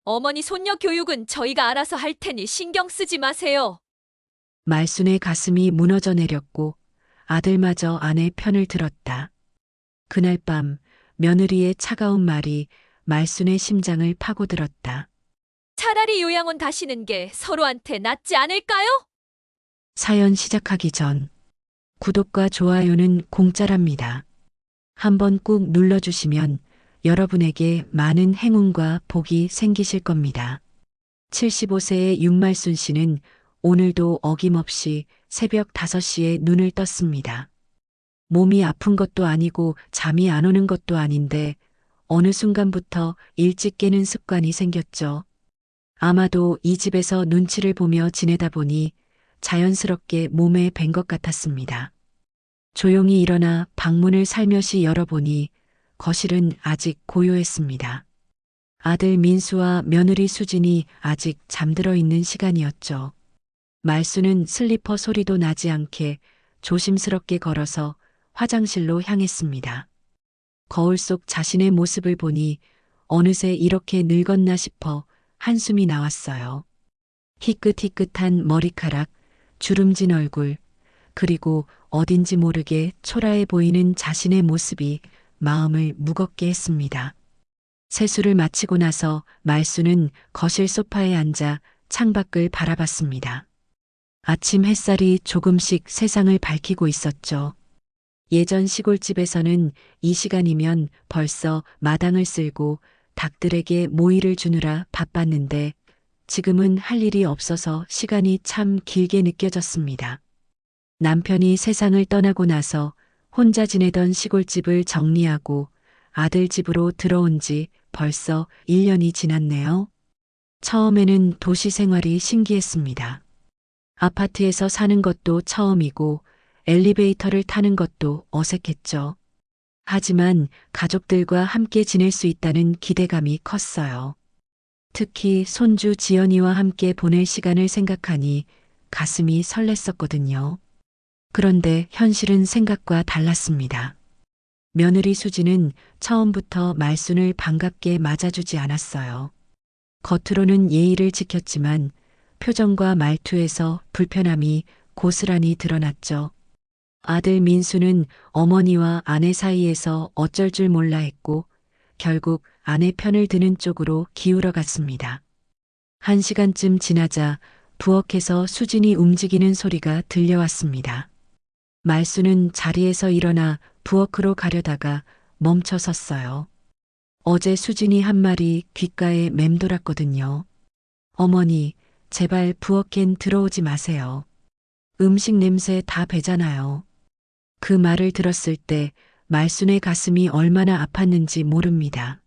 어머니 손녀 교육은 저희가 알아서 할 테니 신경 쓰지 마세요. 말순의 가슴이 무너져 내렸고 아들마저 아내 편을 들었다. 그날 밤 며느리의 차가운 말이 말순의 심장을 파고들었다. 차라리 요양원 다시는 게 서로한테 낫지 않을까요? 사연 시작하기 전 구독과 좋아요는 공짜랍니다. 한번 꾹 눌러주시면 여러분에게 많은 행운과 복이 생기실 겁니다. 75세의 윤말순 씨는 오늘도 어김없이 새벽 5시에 눈을 떴습니다. 몸이 아픈 것도 아니고 잠이 안 오는 것도 아닌데 어느 순간부터 일찍 깨는 습관이 생겼죠. 아마도 이 집에서 눈치를 보며 지내다 보니 자연스럽게 몸에 밴 것 같았습니다. 조용히 일어나 방문을 살며시 열어보니 거실은 아직 고요했습니다. 아들 민수와 며느리 수진이 아직 잠들어 있는 시간이었죠. 말수는 슬리퍼 소리도 나지 않게 조심스럽게 걸어서 화장실로 향했습니다. 거울 속 자신의 모습을 보니 어느새 이렇게 늙었나 싶어 한숨이 나왔어요. 희끗희끗한 머리카락, 주름진 얼굴, 그리고 어딘지 모르게 초라해 보이는 자신의 모습이 마음을 무겁게 했습니다. 세수를 마치고 나서 말수는 거실 소파에 앉아 창밖을 바라봤습니다. 아침 햇살이 조금씩 세상을 밝히고 있었죠. 예전 시골집에서는 이 시간이면 벌써 마당을 쓸고 닭들에게 모이를 주느라 바빴는데 지금은 할 일이 없어서 시간이 참 길게 느껴졌습니다. 남편이 세상을 떠나고 나서 혼자 지내던 시골집을 정리하고 아들 집으로 들어온 지 벌써 1년이 지났네요. 처음에는 도시 생활이 신기했습니다. 아파트에서 사는 것도 처음이고 엘리베이터를 타는 것도 어색했죠. 하지만 가족들과 함께 지낼 수 있다는 기대감이 컸어요. 특히 손주 지연이와 함께 보낼 시간을 생각하니 가슴이 설렜었거든요. 그런데 현실은 생각과 달랐습니다. 며느리 수지는 처음부터 말순을 반갑게 맞아주지 않았어요. 겉으로는 예의를 지켰지만 표정과 말투에서 불편함이 고스란히 드러났죠. 아들 민수는 어머니와 아내 사이에서 어쩔 줄 몰라 했고 결국 아내 편을 드는 쪽으로 기울어 갔습니다. 1시간쯤 지나자 부엌에서 수진이 움직이는 소리가 들려왔습니다. 말수는 자리에서 일어나 부엌으로 가려다가 멈춰 섰어요. 어제 수진이 한 말이 귓가에 맴돌았거든요. 어머니, 제발 부엌엔 들어오지 마세요. 음식 냄새 다 배잖아요. 그 말을 들었을 때 말순의 가슴이 얼마나 아팠는지 모릅니다.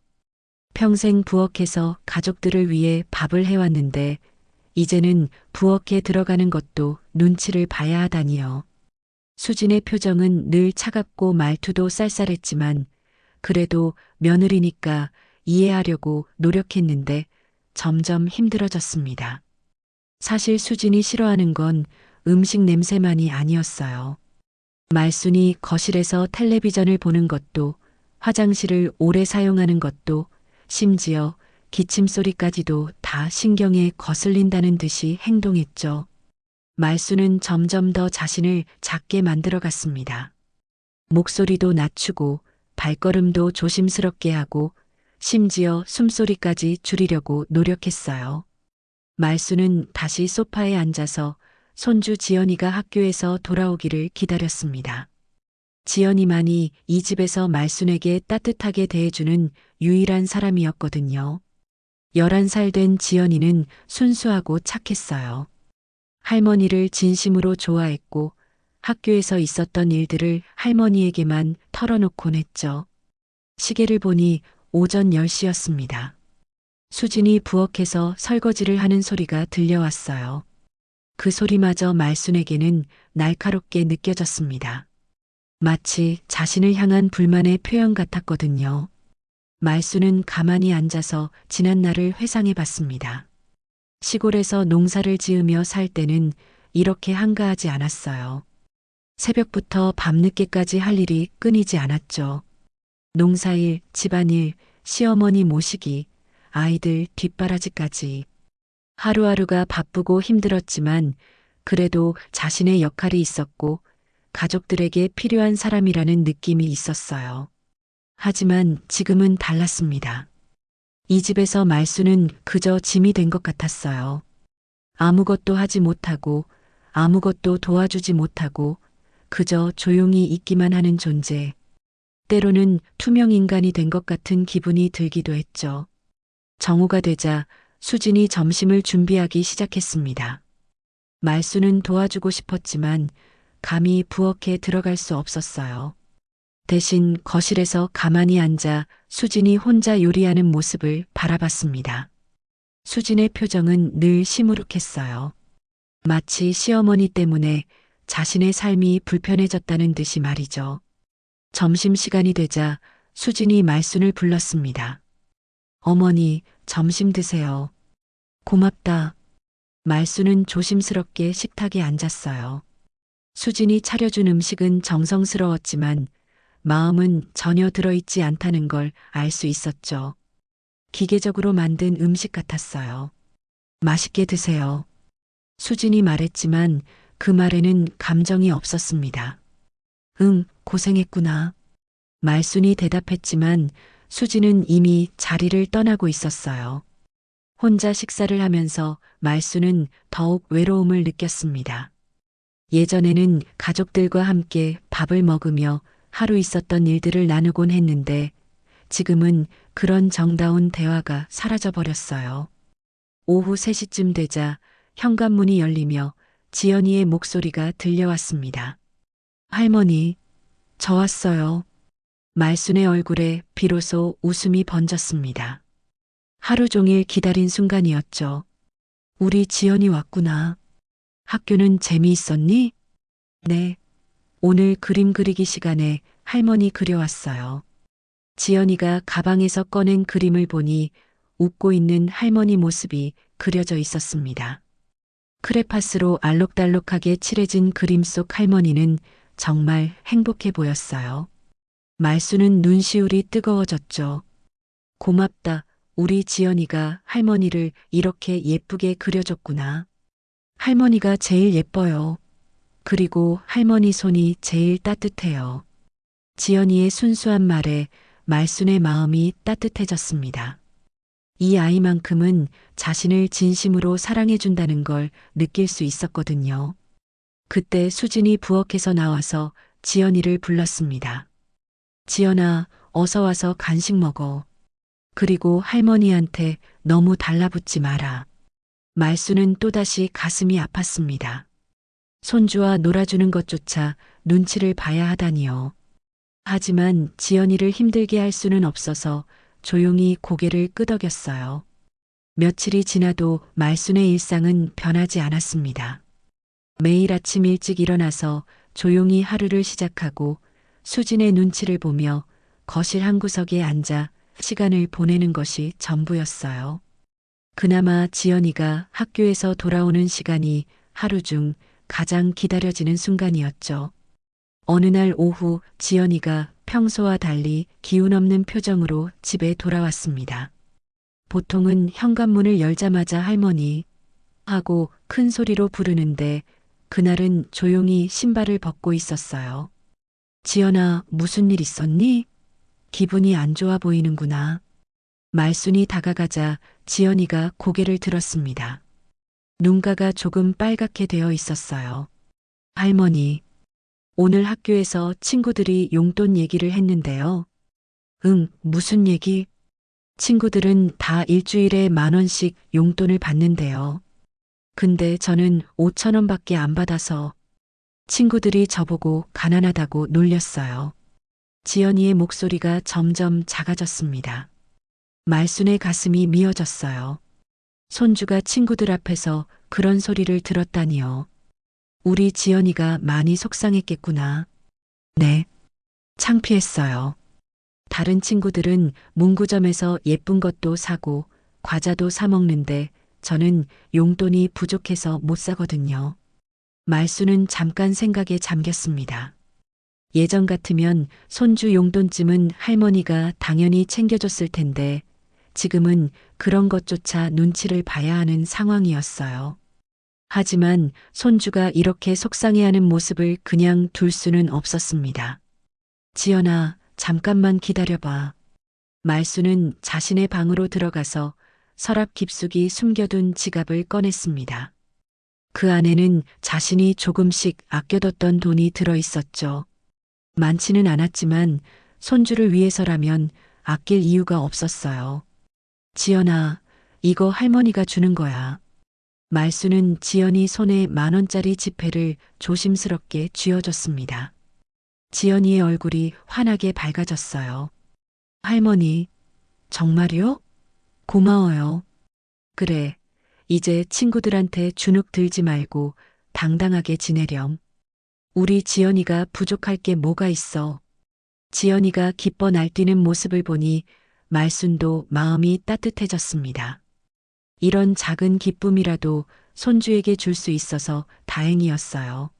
평생 부엌에서 가족들을 위해 밥을 해왔는데 이제는 부엌에 들어가는 것도 눈치를 봐야 하다니요. 수진의 표정은 늘 차갑고 말투도 쌀쌀했지만 그래도 며느리니까 이해하려고 노력했는데 점점 힘들어졌습니다. 사실 수진이 싫어하는 건 음식 냄새만이 아니었어요. 말순이 거실에서 텔레비전을 보는 것도 화장실을 오래 사용하는 것도 심지어 기침 소리까지도 다 신경에 거슬린다는 듯이 행동했죠. 말수는 점점 더 자신을 작게 만들어 갔습니다. 목소리도 낮추고 발걸음도 조심스럽게 하고 심지어 숨소리까지 줄이려고 노력했어요. 말수는 다시 소파에 앉아서 손주 지연이가 학교에서 돌아오기를 기다렸습니다. 지연이만이 이 집에서 말순에게 따뜻하게 대해주는 유일한 사람이었거든요. 11살 된 지연이는 순수하고 착했어요. 할머니를 진심으로 좋아했고 학교에서 있었던 일들을 할머니에게만 털어놓곤 했죠. 시계를 보니 오전 10시였습니다. 수진이 부엌에서 설거지를 하는 소리가 들려왔어요. 그 소리마저 말순에게는 날카롭게 느껴졌습니다. 마치 자신을 향한 불만의 표현 같았거든요. 말순은 가만히 앉아서 지난 날을 회상해 봤습니다. 시골에서 농사를 지으며 살 때는 이렇게 한가하지 않았어요. 새벽부터 밤늦게까지 할 일이 끊이지 않았죠. 농사일, 집안일, 시어머니 모시기, 아이들 뒷바라지까지. 하루하루가 바쁘고 힘들었지만 그래도 자신의 역할이 있었고 가족들에게 필요한 사람이라는 느낌이 있었어요. 하지만 지금은 달랐습니다. 이 집에서 말수는 그저 짐이 된 것 같았어요. 아무것도 하지 못하고 아무것도 도와주지 못하고 그저 조용히 있기만 하는 존재. 때로는 투명 인간이 된 것 같은 기분이 들기도 했죠. 정오가 되자 수진이 점심을 준비하기 시작했습니다. 말수는 도와주고 싶었지만 감히 부엌에 들어갈 수 없었어요. 대신 거실에서 가만히 앉아 수진이 혼자 요리하는 모습을 바라봤습니다. 수진의 표정은 늘 시무룩했어요. 마치 시어머니 때문에 자신의 삶이 불편해졌다는 듯이 말이죠. 점심시간이 되자 수진이 말순을 불렀습니다. 어머니, 점심 드세요. 고맙다. 말순은 조심스럽게 식탁에 앉았어요. 수진이 차려준 음식은 정성스러웠지만 마음은 전혀 들어있지 않다는 걸 알 수 있었죠. 기계적으로 만든 음식 같았어요. 맛있게 드세요. 수진이 말했지만 그 말에는 감정이 없었습니다. 응, 고생했구나. 말순이 대답했지만 수진은 이미 자리를 떠나고 있었어요. 혼자 식사를 하면서 말순은 더욱 외로움을 느꼈습니다. 예전에는 가족들과 함께 밥을 먹으며 하루 있었던 일들을 나누곤 했는데 지금은 그런 정다운 대화가 사라져버렸어요. 오후 3시쯤 되자 현관문이 열리며 지연이의 목소리가 들려왔습니다. 할머니, 저 왔어요. 말순의 얼굴에 비로소 웃음이 번졌습니다. 하루 종일 기다린 순간이었죠. 우리 지연이 왔구나. 학교는 재미있었니? 네. 오늘 그림 그리기 시간에 할머니 그려왔어요. 지연이가 가방에서 꺼낸 그림을 보니 웃고 있는 할머니 모습이 그려져 있었습니다. 크레파스로 알록달록하게 칠해진 그림 속 할머니는 정말 행복해 보였어요. 말수는 눈시울이 뜨거워졌죠. 고맙다. 우리 지연이가 할머니를 이렇게 예쁘게 그려줬구나. 할머니가 제일 예뻐요. 그리고 할머니 손이 제일 따뜻해요. 지연이의 순수한 말에 말순의 마음이 따뜻해졌습니다. 이 아이만큼은 자신을 진심으로 사랑해준다는 걸 느낄 수 있었거든요. 그때 수진이 부엌에서 나와서 지연이를 불렀습니다. 지연아, 어서 와서 간식 먹어. 그리고 할머니한테 너무 달라붙지 마라. 말수는 또다시 가슴이 아팠습니다. 손주와 놀아주는 것조차 눈치를 봐야 하다니요. 하지만 지연이를 힘들게 할 수는 없어서 조용히 고개를 끄덕였어요. 며칠이 지나도 말순의 일상은 변하지 않았습니다. 매일 아침 일찍 일어나서 조용히 하루를 시작하고 수진의 눈치를 보며 거실 한 구석에 앉아 시간을 보내는 것이 전부였어요. 그나마 지연이가 학교에서 돌아오는 시간이 하루 중 가장 기다려지는 순간이었죠. 어느 날 오후 지연이가 평소와 달리 기운 없는 표정으로 집에 돌아왔습니다. 보통은 현관문을 열자마자 할머니 하고 큰 소리로 부르는데 그날은 조용히 신발을 벗고 있었어요. 지연아, 무슨 일 있었니? 기분이 안 좋아 보이는구나. 말순이 다가가자 지연이가 고개를 들었습니다. 눈가가 조금 빨갛게 되어 있었어요. 할머니, 오늘 학교에서 친구들이 용돈 얘기를 했는데요. 응, 무슨 얘기? 친구들은 다 일주일에 10,000원씩 용돈을 받는데요. 근데 저는 5,000원밖에 안 받아서 친구들이 저보고 가난하다고 놀렸어요. 지연이의 목소리가 점점 작아졌습니다. 말순의 가슴이 미어졌어요. 손주가 친구들 앞에서 그런 소리를 들었다니요. 우리 지연이가 많이 속상했겠구나. 네. 창피했어요. 다른 친구들은 문구점에서 예쁜 것도 사고 과자도 사 먹는데 저는 용돈이 부족해서 못 사거든요. 말수는 잠깐 생각에 잠겼습니다. 예전 같으면 손주 용돈쯤은 할머니가 당연히 챙겨줬을 텐데 지금은 그런 것조차 눈치를 봐야 하는 상황이었어요. 하지만 손주가 이렇게 속상해하는 모습을 그냥 둘 수는 없었습니다. 지연아, 잠깐만 기다려봐. 말수는 자신의 방으로 들어가서 서랍 깊숙이 숨겨둔 지갑을 꺼냈습니다. 그 안에는 자신이 조금씩 아껴뒀던 돈이 들어 있었죠. 많지는 않았지만 손주를 위해서라면 아낄 이유가 없었어요. 지연아, 이거 할머니가 주는 거야. 말수는 지연이 손에 10,000원짜리 지폐를 조심스럽게 쥐어줬습니다. 지연이의 얼굴이 환하게 밝아졌어요. 할머니, 정말요? 고마워요. 그래, 이제 친구들한테 주눅 들지 말고 당당하게 지내렴. 우리 지연이가 부족할 게 뭐가 있어. 지연이가 기뻐 날뛰는 모습을 보니 말순도 마음이 따뜻해졌습니다. 이런 작은 기쁨이라도 손주에게 줄 수 있어서 다행이었어요.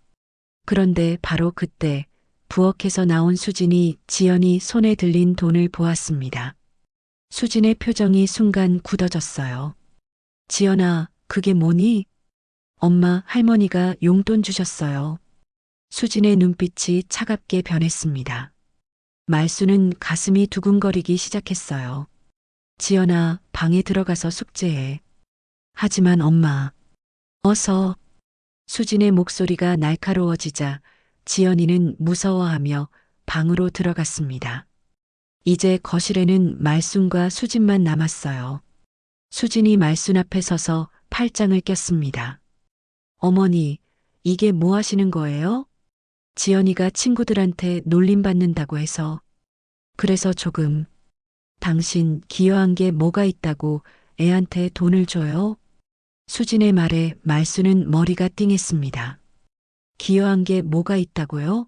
그런데 바로 그때 부엌에서 나온 수진이 지연이 손에 들린 돈을 보았습니다. 수진의 표정이 순간 굳어졌어요. 지연아, 그게 뭐니? 엄마, 할머니가 용돈 주셨어요. 수진의 눈빛이 차갑게 변했습니다. 말수는 가슴이 두근거리기 시작했어요. 지연아, 방에 들어가서 숙제해. 하지만 엄마, 어서. 수진의 목소리가 날카로워지자 지연이는 무서워하며 방으로 들어갔습니다. 이제 거실에는 말순과 수진만 남았어요. 수진이 말순 앞에 서서 팔짱을 꼈습니다. 어머니, 이게 뭐 하시는 거예요? 지연이가 친구들한테 놀림받는다고 해서. 그래서 조금. 당신 기여한 게 뭐가 있다고 애한테 돈을 줘요? 수진의 말에 말수는 머리가 띵했습니다. 기여한 게 뭐가 있다고요?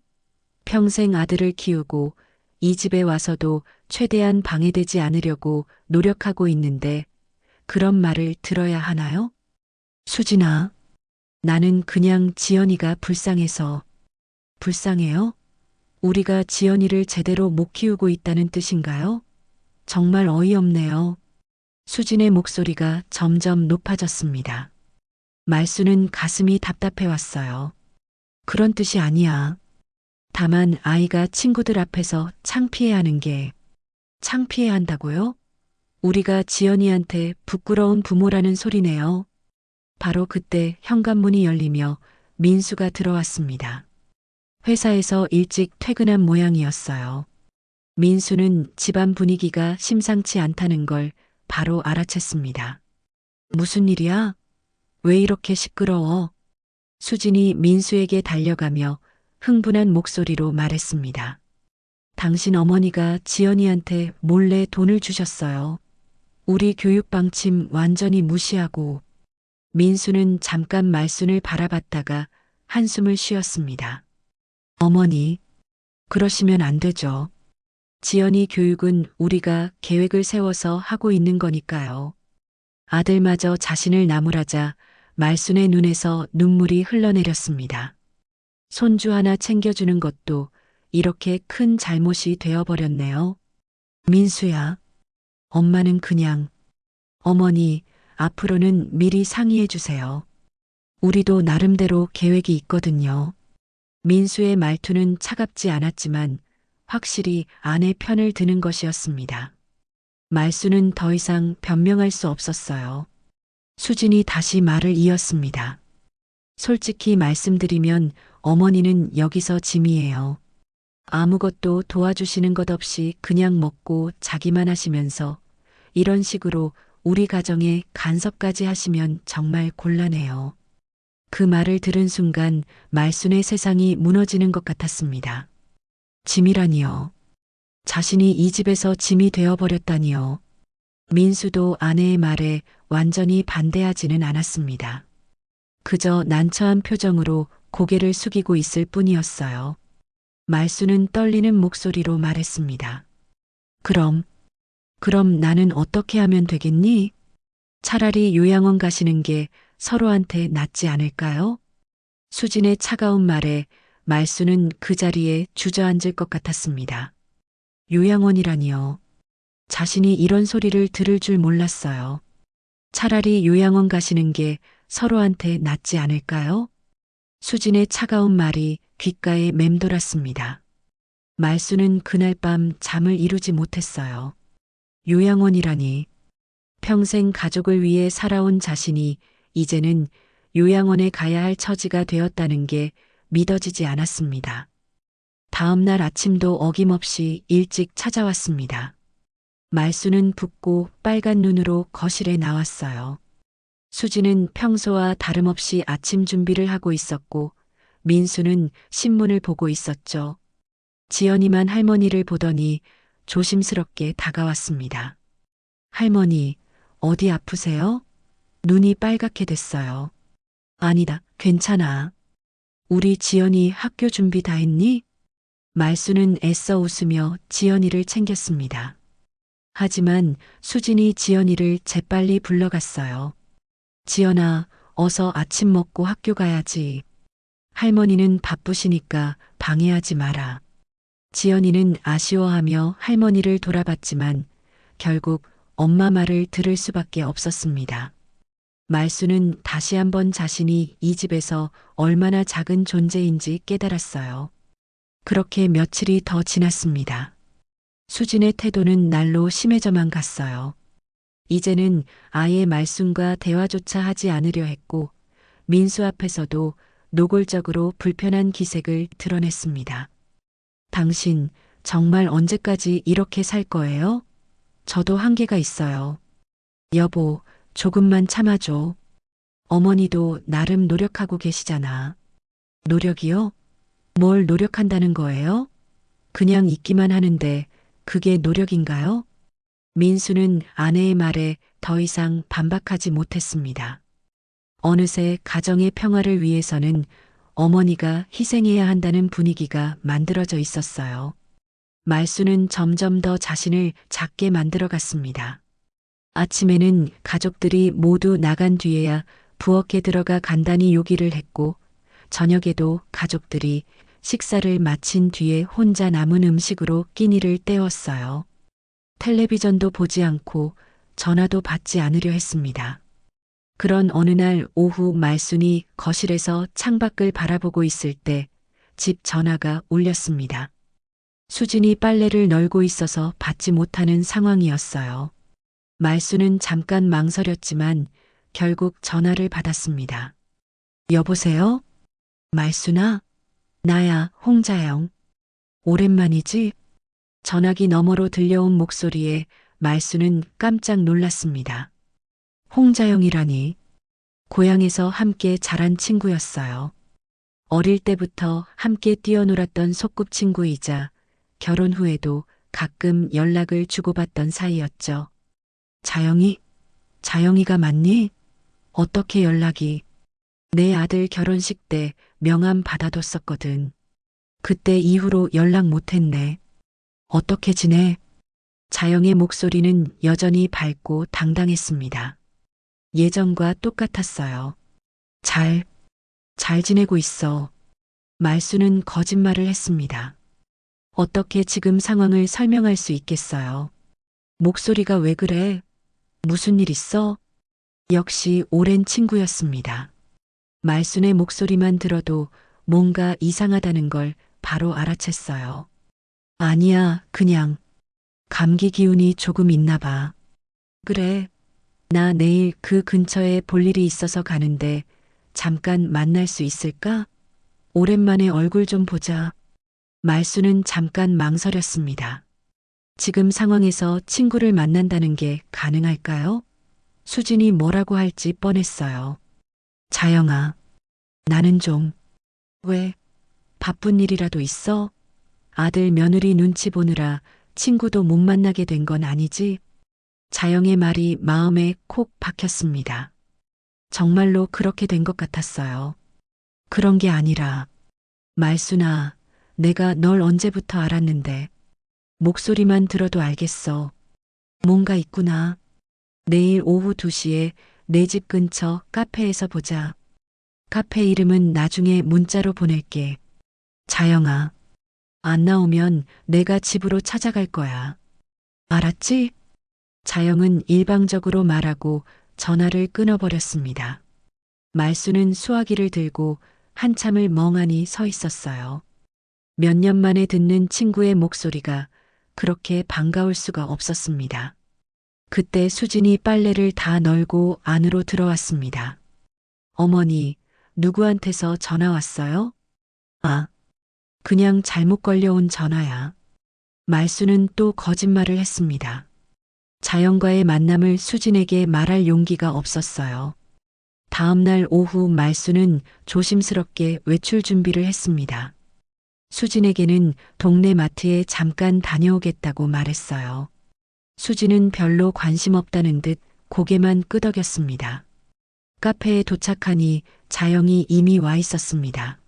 평생 아들을 키우고 이 집에 와서도 최대한 방해되지 않으려고 노력하고 있는데 그런 말을 들어야 하나요? 수진아, 나는 그냥 지연이가 불쌍해서. 불쌍해요? 우리가 지연이를 제대로 못 키우고 있다는 뜻인가요? 정말 어이없네요. 수진의 목소리가 점점 높아졌습니다. 말수는 가슴이 답답해 왔어요. 그런 뜻이 아니야. 다만 아이가 친구들 앞에서 창피해야 하는 게 창피해야 한다고요? 우리가 지연이한테 부끄러운 부모라는 소리네요. 바로 그때 현관문이 열리며 민수가 들어왔습니다. 회사에서 일찍 퇴근한 모양이었어요. 민수는 집안 분위기가 심상치 않다는 걸 바로 알아챘습니다. 무슨 일이야? 왜 이렇게 시끄러워? 수진이 민수에게 달려가며 흥분한 목소리로 말했습니다. 당신 어머니가 지연이한테 몰래 돈을 주셨어요. 우리 교육 방침 완전히 무시하고. 민수는 잠깐 말순을 바라봤다가 한숨을 쉬었습니다. 어머니, 그러시면 안 되죠. 지연이 교육은 우리가 계획을 세워서 하고 있는 거니까요. 아들마저 자신을 나무라자 말순의 눈에서 눈물이 흘러내렸습니다. 손주 하나 챙겨주는 것도 이렇게 큰 잘못이 되어버렸네요. 민수야, 엄마는 그냥. 어머니, 앞으로는 미리 상의해 주세요. 우리도 나름대로 계획이 있거든요. 민수의 말투는 차갑지 않았지만 확실히 아내 편을 드는 것이었습니다. 말수는 더 이상 변명할 수 없었어요. 수진이 다시 말을 이었습니다. 솔직히 말씀드리면 어머니는 여기서 짐이에요. 아무것도 도와주시는 것 없이 그냥 먹고 자기만 하시면서 이런 식으로 우리 가정에 간섭까지 하시면 정말 곤란해요. 그 말을 들은 순간 말순의 세상이 무너지는 것 같았습니다. 짐이라니요. 자신이 이 집에서 짐이 되어버렸다니요. 민수도 아내의 말에 완전히 반대하지는 않았습니다. 그저 난처한 표정으로 고개를 숙이고 있을 뿐이었어요. 말수는 떨리는 목소리로 말했습니다. 그럼 나는 어떻게 하면 되겠니? 차라리 요양원 가시는 게 서로한테 낫지 않을까요? 수진의 차가운 말에 말수는 그 자리에 주저앉을 것 같았습니다. 요양원이라니요. 자신이 이런 소리를 들을 줄 몰랐어요. 차라리 요양원 가시는 게 서로한테 낫지 않을까요? 수진의 차가운 말이 귓가에 맴돌았습니다. 말수는 그날 밤 잠을 이루지 못했어요. 요양원이라니. 평생 가족을 위해 살아온 자신이 이제는 요양원에 가야 할 처지가 되었다는 게 믿어지지 않았습니다. 다음 날 아침도 어김없이 일찍 찾아왔습니다. 말수는 붓고 빨간 눈으로 거실에 나왔어요. 수지는 평소와 다름없이 아침 준비를 하고 있었고 민수는 신문을 보고 있었죠. 지연이만 할머니를 보더니 조심스럽게 다가왔습니다. 할머니, 어디 아프세요? 눈이 빨갛게 됐어요. 아니다, 괜찮아. 우리 지연이 학교 준비 다 했니? 말수는 애써 웃으며 지연이를 챙겼습니다. 하지만 수진이 지연이를 재빨리 불러갔어요. 지연아, 어서 아침 먹고 학교 가야지. 할머니는 바쁘시니까 방해하지 마라. 지연이는 아쉬워하며 할머니를 돌아봤지만 결국 엄마 말을 들을 수밖에 없었습니다. 말수는 다시 한번 자신이 이 집에서 얼마나 작은 존재인지 깨달았어요. 그렇게 며칠이 더 지났습니다. 수진의 태도는 날로 심해져만 갔어요. 이제는 아예 말순과 대화조차 하지 않으려 했고 민수 앞에서도 노골적으로 불편한 기색을 드러냈습니다. 당신 정말 언제까지 이렇게 살 거예요? 저도 한계가 있어요. 여보, 조금만 참아줘. 어머니도 나름 노력하고 계시잖아. 노력이요? 뭘 노력한다는 거예요? 그냥 있기만 하는데 그게 노력인가요? 민수는 아내의 말에 더 이상 반박하지 못했습니다. 어느새 가정의 평화를 위해서는 어머니가 희생해야 한다는 분위기가 만들어져 있었어요. 말수는 점점 더 자신을 작게 만들어갔습니다. 아침에는 가족들이 모두 나간 뒤에야 부엌에 들어가 간단히 요기를 했고 저녁에도 가족들이 식사를 마친 뒤에 혼자 남은 음식으로 끼니를 때웠어요. 텔레비전도 보지 않고 전화도 받지 않으려 했습니다. 그런 어느 날 오후 말순이 거실에서 창밖을 바라보고 있을 때 집 전화가 울렸습니다. 수진이 빨래를 널고 있어서 받지 못하는 상황이었어요. 말순은 잠깐 망설였지만 결국 전화를 받았습니다. 여보세요? 말순아? 나야, 홍자영. 오랜만이지? 전화기 너머로 들려온 목소리에 말순은 깜짝 놀랐습니다. 홍자영이라니. 고향에서 함께 자란 친구였어요. 어릴 때부터 함께 뛰어놀았던 소꿉친구이자 결혼 후에도 가끔 연락을 주고받던 사이였죠. 자영이? 자영이가 맞니? 어떻게 연락이? 내 아들 결혼식 때 명함 받아뒀었거든. 그때 이후로 연락 못했네. 어떻게 지내? 자영의 목소리는 여전히 밝고 당당했습니다. 예전과 똑같았어요. 잘 지내고 있어. 말수는 거짓말을 했습니다. 어떻게 지금 상황을 설명할 수 있겠어요? 목소리가 왜 그래? 무슨 일 있어? 역시 오랜 친구였습니다. 말순의 목소리만 들어도 뭔가 이상하다는 걸 바로 알아챘어요. 아니야, 그냥 감기 기운이 조금 있나 봐. 그래, 나 내일 그 근처에 볼 일이 있어서 가는데 잠깐 만날 수 있을까? 오랜만에 얼굴 좀 보자. 말수는 잠깐 망설였습니다. 지금 상황에서 친구를 만난다는 게 가능할까요? 수진이 뭐라고 할지 뻔했어요. 자영아, 나는 좀. 왜? 바쁜 일이라도 있어? 아들 며느리 눈치 보느라 친구도 못 만나게 된 건 아니지? 자영의 말이 마음에 콕 박혔습니다. 정말로 그렇게 된 것 같았어요. 그런 게 아니라, 말순아, 내가 널 언제부터 알았는데, 목소리만 들어도 알겠어. 뭔가 있구나. 내일 오후 2시에 내 집 근처 카페에서 보자. 카페 이름은 나중에 문자로 보낼게. 자영아, 안 나오면 내가 집으로 찾아갈 거야. 알았지? 자영은 일방적으로 말하고 전화를 끊어버렸습니다. 말수는 수화기를 들고 한참을 멍하니 서 있었어요. 몇 년 만에 듣는 친구의 목소리가 그렇게 반가울 수가 없었습니다. 그때 수진이 빨래를 다 널고 안으로 들어왔습니다. 어머니, 누구한테서 전화 왔어요? 아, 그냥 잘못 걸려온 전화야. 말수는 또 거짓말을 했습니다. 자연과의 만남을 수진에게 말할 용기가 없었어요. 다음 날 오후 말수는 조심스럽게 외출 준비를 했습니다. 수진에게는 동네 마트에 잠깐 다녀오겠다고 말했어요. 수진은 별로 관심 없다는 듯 고개만 끄덕였습니다. 카페에 도착하니 자영이 이미 와 있었습니다.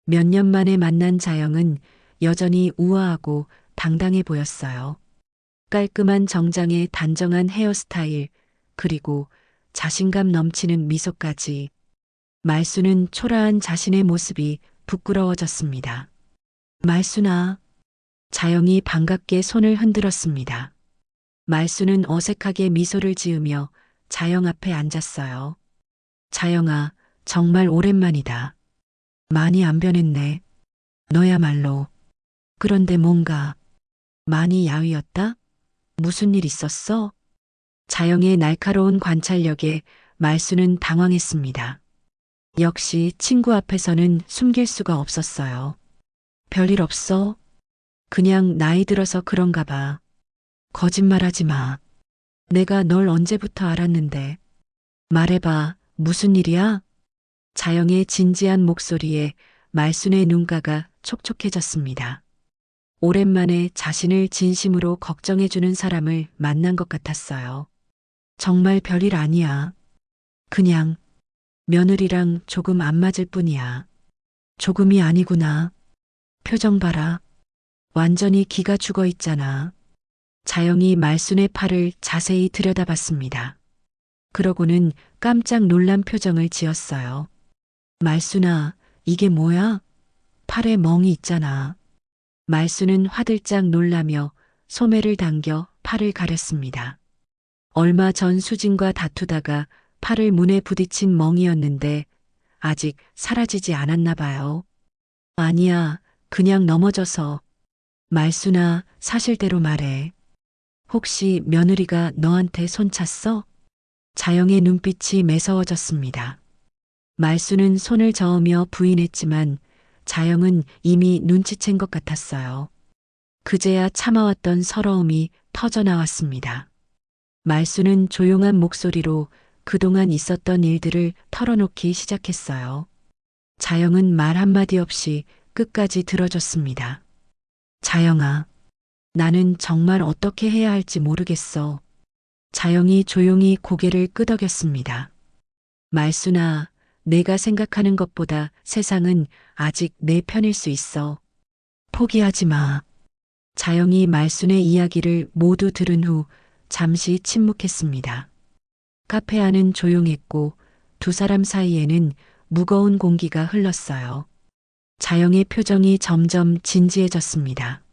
몇 년 만에 만난 자영은 여전히 우아하고 당당해 보였어요. 깔끔한 정장에 단정한 헤어스타일, 그리고 자신감 넘치는 미소까지. 말수는 초라한 자신의 모습이 부끄러워졌습니다. 말수나. 자영이 반갑게 손을 흔들었습니다. 말수는 어색하게 미소를 지으며 자영 앞에 앉았어요. 자영아, 정말 오랜만이다. 많이 안 변했네. 너야말로. 그런데 뭔가 많이 야위었다? 무슨 일 있었어? 자영의 날카로운 관찰력에 말수는 당황했습니다. 역시 친구 앞에서는 숨길 수가 없었어요. 별일 없어. 그냥 나이 들어서 그런가 봐. 거짓말하지 마. 내가 널 언제부터 알았는데. 말해봐, 무슨 일이야? 자영의 진지한 목소리에 말순의 눈가가 촉촉해졌습니다. 오랜만에 자신을 진심으로 걱정해주는 사람을 만난 것 같았어요. 정말 별일 아니야. 그냥 며느리랑 조금 안 맞을 뿐이야. 조금이 아니구나. 표정 봐라. 완전히 기가 죽어 있잖아. 자영이 말순의 팔을 자세히 들여다봤습니다. 그러고는 깜짝 놀란 표정을 지었어요. 말순아, 이게 뭐야? 팔에 멍이 있잖아. 말순은 화들짝 놀라며 소매를 당겨 팔을 가렸습니다. 얼마 전 수진과 다투다가 팔을 문에 부딪힌 멍이었는데 아직 사라지지 않았나 봐요. 아니야, 그냥 넘어져서. 말순아, 사실대로 말해. 혹시 며느리가 너한테 손 찼어? 자영의 눈빛이 매서워졌습니다. 말순은 손을 저으며 부인했지만 자영은 이미 눈치챈 것 같았어요. 그제야 참아왔던 서러움이 터져나왔습니다. 말순은 조용한 목소리로 그동안 있었던 일들을 털어놓기 시작했어요. 자영은 말 한마디 없이 끝까지 들어줬습니다. 자영아, 나는 정말 어떻게 해야 할지 모르겠어. 자영이 조용히 고개를 끄덕였습니다. 말순아, 내가 생각하는 것보다 세상은 아직 내 편일 수 있어. 포기하지 마. 자영이 말순의 이야기를 모두 들은 후 잠시 침묵했습니다. 카페 안은 조용했고 두 사람 사이에는 무거운 공기가 흘렀어요. 자영의 표정이 점점 진지해졌습니다.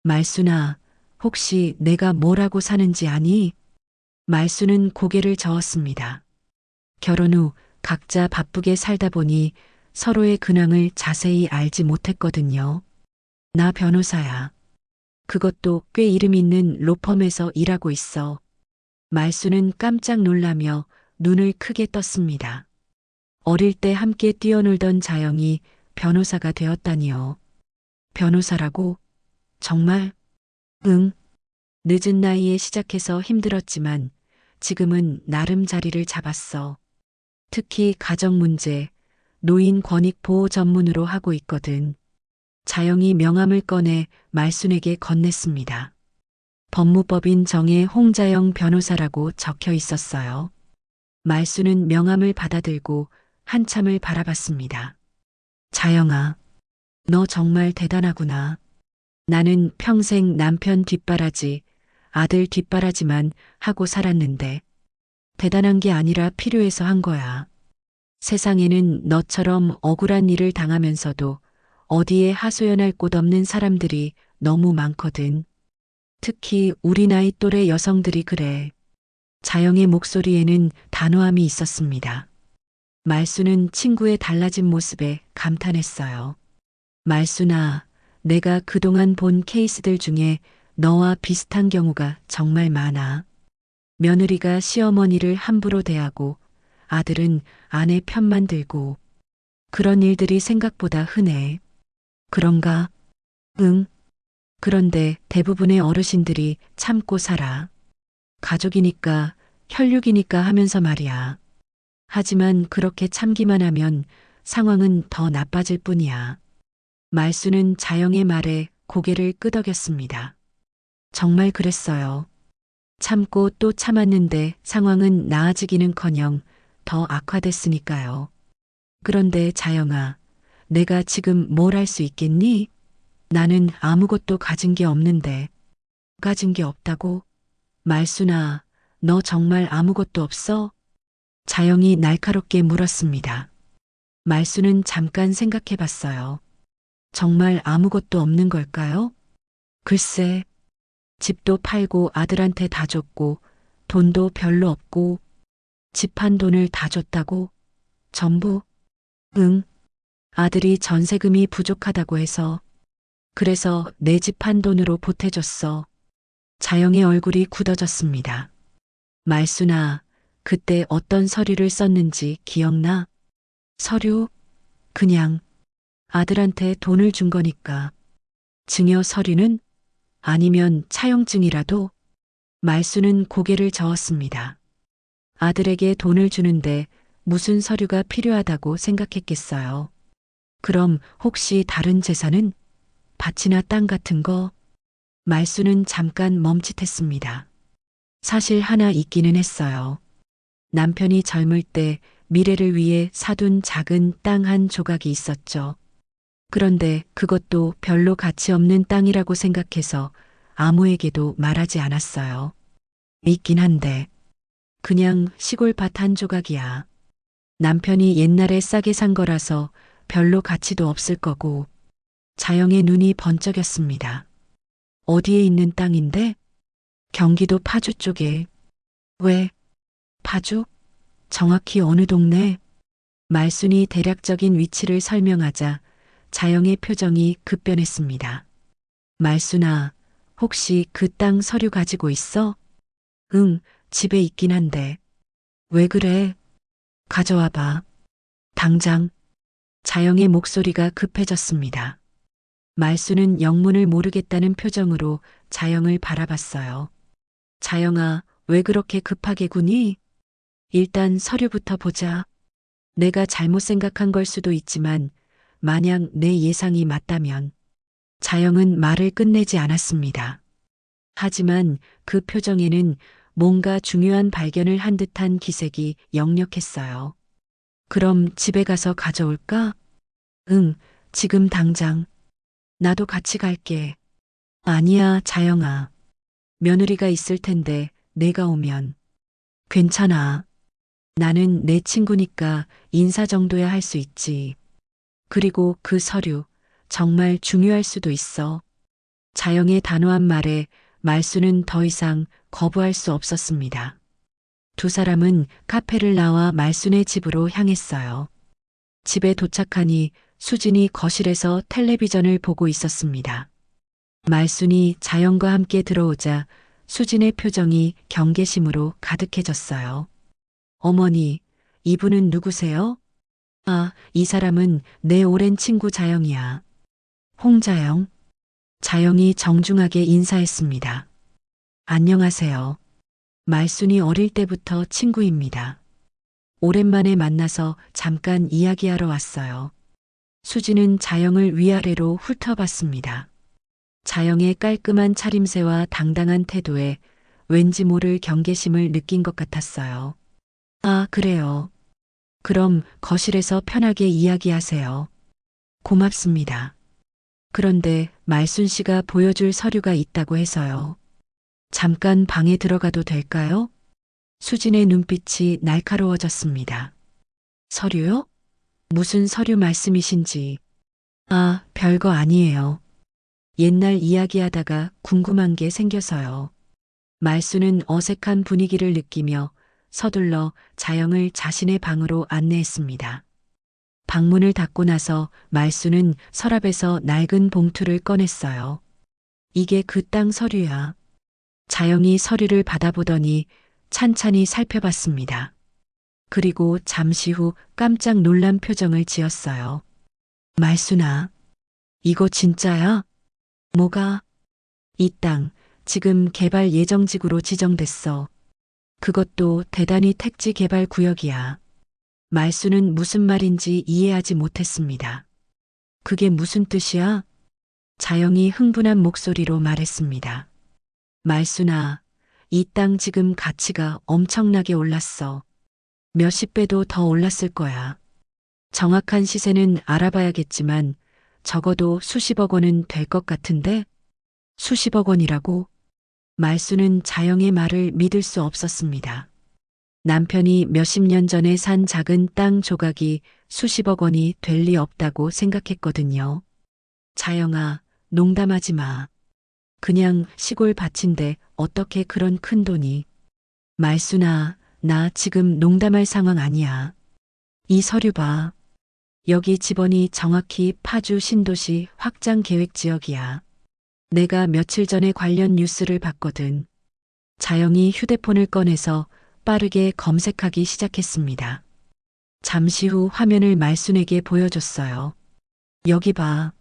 말순아, 혹시 내가 뭐라고 사는지 아니? 말순은 고개를 저었습니다. 결혼 후 각자 바쁘게 살다 보니 서로의 근황을 자세히 알지 못했거든요. 나 변호사야. 그것도 꽤 이름 있는 로펌에서 일하고 있어. 말순은 깜짝 놀라며 눈을 크게 떴습니다. 어릴 때 함께 뛰어놀던 자영이 변호사가 되었다니요. 변호사라고? 정말? 응. 늦은 나이에 시작해서 힘들었지만 지금은 나름 자리를 잡았어. 특히 가정 문제, 노인 권익 보호 전문으로 하고 있거든. 자영이 명함을 꺼내 말순에게 건넸습니다. 법무법인 정의 홍자영 변호사라고 적혀 있었어요. 말순은 명함을 받아들고 한참을 바라봤습니다. 자영아, 너 정말 대단하구나. 나는 평생 남편 뒷바라지, 아들 뒷바라지만 하고 살았는데 대단한 게 아니라 필요해서 한 거야. 세상에는 너처럼 억울한 일을 당하면서도 어디에 하소연할 곳 없는 사람들이 너무 많거든. 특히 우리 나이 또래 여성들이 그래. 자영의 목소리에는 단호함이 있었습니다. 말수는 친구의 달라진 모습에 감탄했어요. 말수나, 내가 그동안 본 케이스들 중에 너와 비슷한 경우가 정말 많아. 며느리가 시어머니를 함부로 대하고 아들은 아내 편만 들고 그런 일들이 생각보다 흔해. 그런가? 응. 그런데 대부분의 어르신들이 참고 살아. 가족이니까, 혈육이니까 하면서 말이야. 하지만 그렇게 참기만 하면 상황은 더 나빠질 뿐이야. 말수는 자영의 말에 고개를 끄덕였습니다. 정말 그랬어요. 참고 또 참았는데 상황은 나아지기는커녕 더 악화됐으니까요. 그런데 자영아, 내가 지금 뭘 할 수 있겠니? 나는 아무것도 가진 게 없는데. 가진 게 없다고? 말수나, 너 정말 아무것도 없어? 자영이 날카롭게 물었습니다. 말수는 잠깐 생각해 봤어요. 정말 아무것도 없는 걸까요? 글쎄, 집도 팔고 아들한테 다 줬고, 돈도 별로 없고, 집 판 돈을 다 줬다고? 전부? 응. 아들이 전세금이 부족하다고 해서, 그래서 내 집 판 돈으로 보태줬어. 자영의 얼굴이 굳어졌습니다. 말수나, 그때 어떤 서류를 썼는지 기억나? 서류? 그냥 아들한테 돈을 준 거니까. 증여 서류는? 아니면 차용증이라도? 말수는 고개를 저었습니다. 아들에게 돈을 주는데 무슨 서류가 필요하다고 생각했겠어요. 그럼 혹시 다른 재산은? 밭이나 땅 같은 거? 말수는 잠깐 멈칫했습니다. 사실 하나 있기는 했어요. 남편이 젊을 때 미래를 위해 사둔 작은 땅 한 조각이 있었죠. 그런데 그것도 별로 가치 없는 땅이라고 생각해서 아무에게도 말하지 않았어요. 있긴 한데 그냥 시골 밭 한 조각이야. 남편이 옛날에 싸게 산 거라서 별로 가치도 없을 거고. 자영의 눈이 번쩍였습니다. 어디에 있는 땅인데? 경기도 파주 쪽에. 왜? 파주? 정확히 어느 동네? 말순이 대략적인 위치를 설명하자 자영의 표정이 급변했습니다. 말순아, 혹시 그 땅 서류 가지고 있어? 응, 집에 있긴 한데. 왜 그래? 가져와 봐. 당장. 자영의 목소리가 급해졌습니다. 말수는 영문을 모르겠다는 표정으로 자영을 바라봤어요. 자영아, 왜 그렇게 급하게 구니? 일단 서류부터 보자. 내가 잘못 생각한 걸 수도 있지만 만약 내 예상이 맞다면. 자영은 말을 끝내지 않았습니다. 하지만 그 표정에는 뭔가 중요한 발견을 한 듯한 기색이 역력했어요. 그럼 집에 가서 가져올까? 응, 지금 당장. 나도 같이 갈게. 아니야, 자영아. 며느리가 있을 텐데 내가 오면. 괜찮아. 나는 내 친구니까 인사 정도야 할 수 있지. 그리고 그 서류 정말 중요할 수도 있어. 자영의 단호한 말에 말수는 더 이상 거부할 수 없었습니다. 두 사람은 카페를 나와 말순의 집으로 향했어요. 집에 도착하니 수진이 거실에서 텔레비전을 보고 있었습니다. 말순이 자영과 함께 들어오자 수진의 표정이 경계심으로 가득해졌어요. 어머니, 이분은 누구세요? 아, 이 사람은 내 오랜 친구 자영이야. 홍자영. 자영이 정중하게 인사했습니다. 안녕하세요. 말순이 어릴 때부터 친구입니다. 오랜만에 만나서 잠깐 이야기하러 왔어요. 수지는 자영을 위아래로 훑어봤습니다. 자영의 깔끔한 차림새와 당당한 태도에 왠지 모를 경계심을 느낀 것 같았어요. 아, 그래요. 그럼 거실에서 편하게 이야기하세요. 고맙습니다. 그런데 말순 씨가 보여줄 서류가 있다고 해서요. 잠깐 방에 들어가도 될까요? 수진의 눈빛이 날카로워졌습니다. 서류요? 무슨 서류 말씀이신지. 아, 별거 아니에요. 옛날 이야기하다가 궁금한 게 생겨서요. 말수는 어색한 분위기를 느끼며 서둘러 자영을 자신의 방으로 안내했습니다. 방문을 닫고 나서 말수는 서랍에서 낡은 봉투를 꺼냈어요. 이게 그 땅 서류야. 자영이 서류를 받아보더니 찬찬히 살펴봤습니다. 그리고 잠시 후 깜짝 놀란 표정을 지었어요. 말수나, 이거 진짜야? 뭐가? 이 땅, 지금 개발 예정지구로 지정됐어. 그것도 대단히 택지 개발 구역이야. 말수는 무슨 말인지 이해하지 못했습니다. 그게 무슨 뜻이야? 자영이 흥분한 목소리로 말했습니다. 말수나, 이 땅 지금 가치가 엄청나게 올랐어. 몇십 배도 더 올랐을 거야. 정확한 시세는 알아봐야겠지만 적어도 수십억 원은 될 것 같은데? 수십억 원이라고? 말수는 자영의 말을 믿을 수 없었습니다. 남편이 몇십 년 전에 산 작은 땅 조각이 수십억 원이 될 리 없다고 생각했거든요. 자영아, 농담하지 마. 그냥 시골 밭인데 어떻게 그런 큰 돈이. 말수나, 나 지금 농담할 상황 아니야. 이 서류 봐. 여기 지번이 정확히 파주 신도시 확장 계획 지역이야. 내가 며칠 전에 관련 뉴스를 봤거든. 자영이 휴대폰을 꺼내서 빠르게 검색하기 시작했습니다. 잠시 후 화면을 말순에게 보여줬어요. 여기 봐.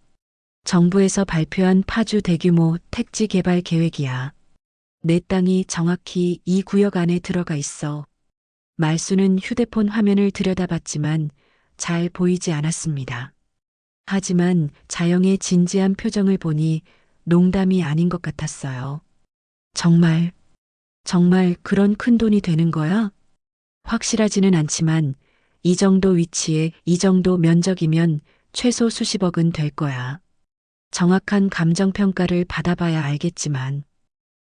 정부에서 발표한 파주 대규모 택지 개발 계획이야. 내 땅이 정확히 이 구역 안에 들어가 있어. 말수는 휴대폰 화면을 들여다봤지만 잘 보이지 않았습니다. 하지만 자영의 진지한 표정을 보니 농담이 아닌 것 같았어요. 정말 그런 큰 돈이 되는 거야? 확실하지는 않지만 이 정도 위치에 이 정도 면적이면 최소 수십억은 될 거야. 정확한 감정평가를 받아봐야 알겠지만